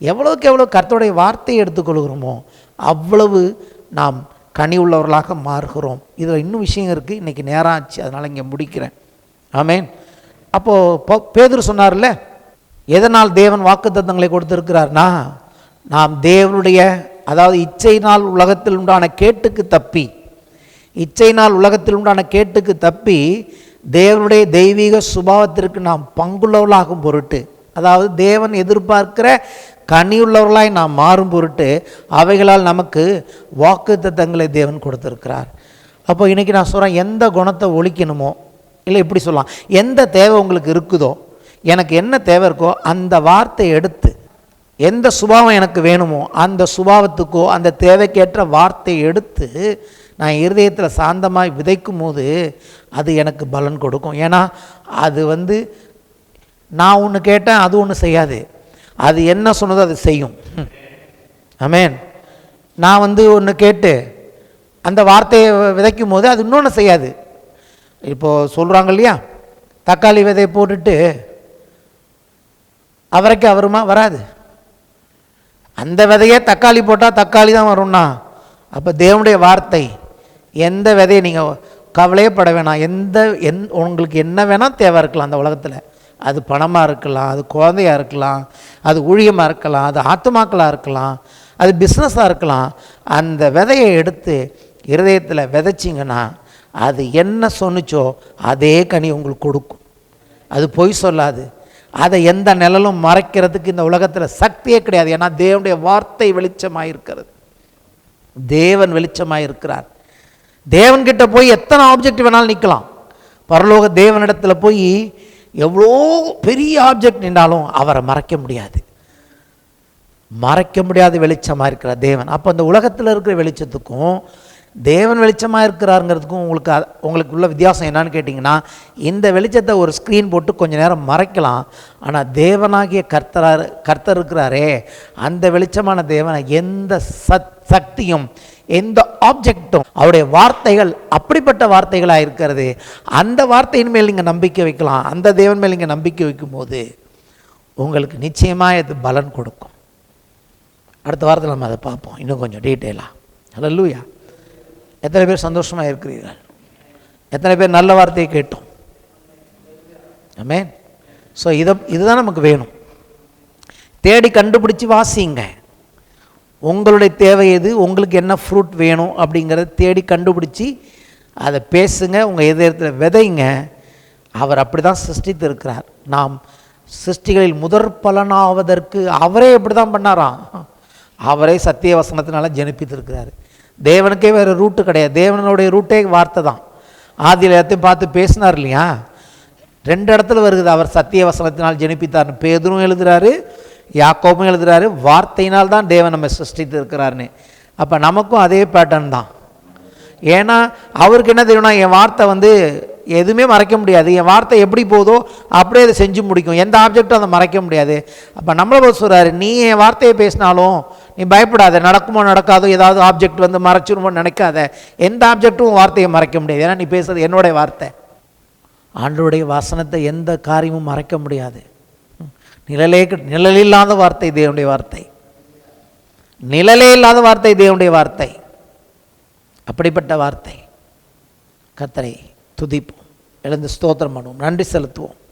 எவ்வளோக்கு எவ்வளோ கர்த்தருடைய வார்த்தையை எடுத்துக்கொள்கிறோமோ அவ்வளவு நாம் கனி உள்ளவர்களாக மாறுகிறோம். இதில் இன்னும் விஷயம் இருக்குது, இன்றைக்கி நேரம் ஆச்சு, அதனால் இங்கே முடிக்கிறேன். ஆமேன். அப்போது பேதுரு சொன்னார்ல, எதனால் தேவன் வாக்குத்தத்தங்களை கொடுத்திருக்கிறார்னா நாம் தேவனுடைய, அதாவது இச்சையினால் உலகத்தில் உண்டான கேட்டுக்கு தப்பி, இச்சையினால் உலகத்தில் உண்டான கேட்டுக்கு தப்பி தேவனுடைய தெய்வீக சுபாவத்திற்கு நாம் பங்குள்ளவர்களாகும் பொருட்டு, அதாவது தேவன் எதிர்பார்க்கிற கனியுள்ளவர்களாய் நாம் மாறும் பொருட்டு அவைகளால் நமக்கு வாக்குத்தத்தங்களை தேவன் கொடுத்திருக்கிறார். அப்போ இன்றைக்கி நான் சொல்கிறேன், எந்த குணத்தை ஒழிக்கணுமோ, இல்லை இப்படி சொல்லலாம், எந்த தேவை உங்களுக்கு இருக்குதோ, எனக்கு என்ன தேவை இருக்கோ அந்த வார்த்தையை எடுத்து, எந்த சுபாவம் எனக்கு வேணுமோ அந்த சுபாவத்துக்கோ அந்த தேவைக்கேற்ற வார்த்தையை எடுத்து நான் இருதயத்தில் சாந்தமாக விதைக்கும் போது அது எனக்கு பலன் கொடுக்கும். ஏன்னா அது நான் ஒன்று கேட்டேன் அது ஒன்று செய்யாது, அது என்ன சொன்னதோ அது செய்யும். ஆமேன். நான் ஒன்று கேட்டு அந்த வார்த்தையை விதைக்கும் போது அது இன்னொன்று செய்யாது. இப்போது சொல்கிறாங்க இல்லையா, தக்காளி விதையை போட்டுட்டு அவரைக்காய் வருமா? வராது. அந்த விதையே தக்காளி போட்டால் தக்காளி தான் வரும்னா, அப்போ தேவனுடைய வார்த்தை எந்த விதையை நீங்கள் கவலையே பட வேணாம். உங்களுக்கு என்ன வேணால் தேவை இருக்கலாம் அந்த உலகத்தில். அது பணமாக இருக்கலாம், அது குழந்தையாக இருக்கலாம், அது ஊழியமாக இருக்கலாம், அது ஆத்துமாக்களாக இருக்கலாம், அது பிஸ்னஸாக இருக்கலாம். அந்த விதையை எடுத்து இருதயத்தில் விதைச்சிங்கன்னா அது என்ன சொன்னிச்சோ அதே கனி உங்களுக்கு கொடுக்கும். அது பொய் சொல்லாது. அதை எந்த நிழலும் மறைக்கிறதுக்கு இந்த உலகத்தில் சக்தியே கிடையாது. ஏன்னா தேவனுடைய வார்த்தை வெளிச்சமாக இருக்கிறது. தேவன் வெளிச்சமாக இருக்கிறார். தேவன்கிட்ட போய் எத்தனை ஆப்ஜெக்ட் வேணாலும் நிற்கலாம். பரலோக தேவனிடத்தில் போய் எவ்வளோ பெரிய ஆப்ஜெக்ட் நின்றாலும் அவரை மறைக்க முடியாது. மறைக்க முடியாத வெளிச்சமாக இருக்கிறார் தேவன். அப்போ அந்த உலகத்தில் இருக்கிற வெளிச்சத்துக்கும் தேவன் வெளிச்சமாக இருக்கிறாருங்கிறதுக்கும் உங்களுக்கு உள்ள வித்தியாசம் என்னன்னு கேட்டிங்கன்னா, இந்த வெளிச்சத்தை ஒரு ஸ்க்ரீன் போட்டு கொஞ்சம் நேரம் மறைக்கலாம். ஆனால் தேவனாகிய கர்த்தர் இருக்கிறாரே, அந்த வெளிச்சமான தேவனை எந்த சக்தியும் எந்த ஆப்ஜெக்டும், அவருடைய வார்த்தைகள் அப்படிப்பட்ட வார்த்தைகளாக இருக்கிறது. அந்த வார்த்தையின் மேல் நீங்கள் நம்பிக்கை வைக்கலாம். அந்த தேவன் மேல் நீங்கள் நம்பிக்கை வைக்கும் போது உங்களுக்கு நிச்சயமாக இது பலன் கொடுக்கும். அடுத்த வாரத்தில் நம்ம அதை பார்ப்போம் இன்னும் கொஞ்சம் டீட்டெயிலாக. ஹல்லேலூயா. எத்தனை பேர் சந்தோஷமாக இருக்கிறீர்கள்? எத்தனை பேர் நல்ல வார்த்தையை கேட்டோம்? ஆமென். ஸோ இதுதான் நமக்கு வேணும். தேடி கண்டுபிடிச்சி வாசிங்க. உங்களுடைய தேவை எது, உங்களுக்கு என்ன ஃப்ரூட் வேணும் அப்படிங்கிறத தேடி கண்டுபிடிச்சி அதை பேசுங்க. உங்கள் இதயத்தில் விதைங்க. அவர் அப்படி தான் சிருஷ்டித்து இருக்கிறார். நாம் சிருஷ்டிகளில் முதற் பலனாவதற்கு அவரே எப்படி தான் பண்ணாராம். அவரே சத்திய வசனத்தினால ஜனிப்பித்திருக்கிறார். தேவனுக்கே வேறு ரூட்டு கிடையாது. தேவனுடைய ரூட்டே வார்த்தை தான். ஆதியில் எல்லாத்தையும் பார்த்து பேசினார் இல்லையா? 2 இடத்துல வருது அவர் சத்திய வசனத்தினால் ஜனிப்பித்தார்னு. பேதுரும் எழுதுகிறாரு, யாக்கோபும் எழுதுகிறாரு. வார்த்தையினால் தான் தேவன் நம்ம சிருஷ்டித்து இருக்கிறாருன்னு. அப்போ நமக்கும் அதே பேட்டர்ன் தான். ஏன்னா அவருக்கு என்ன தெரியும்னா, என் வார்த்தை எதுவுமே மறைக்க முடியாது. என் வார்த்தை எப்படி போதோ அப்படியே அதை செஞ்சு முடிக்கும். எந்த ஆப்ஜெக்டும் அதை மறைக்க முடியாது. அப்போ நம்மளை போது சொல்கிறாரு, நீ என் வார்த்தையை பேசினாலும் நீ பயப்படாத. நடக்குமோ நடக்காதோ, ஏதாவது ஆப்ஜெக்ட் மறைச்சிருமோ நினைக்காத. எந்த ஆப்ஜெக்டும் வார்த்தையை மறைக்க முடியாது. ஏன்னா நீ பேசுறது என்னுடைய வார்த்தை. ஆண்டவருடைய வசனத்தை எந்த காரியமும் மறைக்க முடியாது. நிழலில்லாத வார்த்தை தேவனுடைய வார்த்தை. நிழலே இல்லாத வார்த்தை தேவனுடைய வார்த்தை. அப்படிப்பட்ட வார்த்தை. கர்த்தரை துதிப்போம், எழுந்து ஸ்தோத்திரம் பண்ணுவோம், நன்றி செலுத்துவோம்.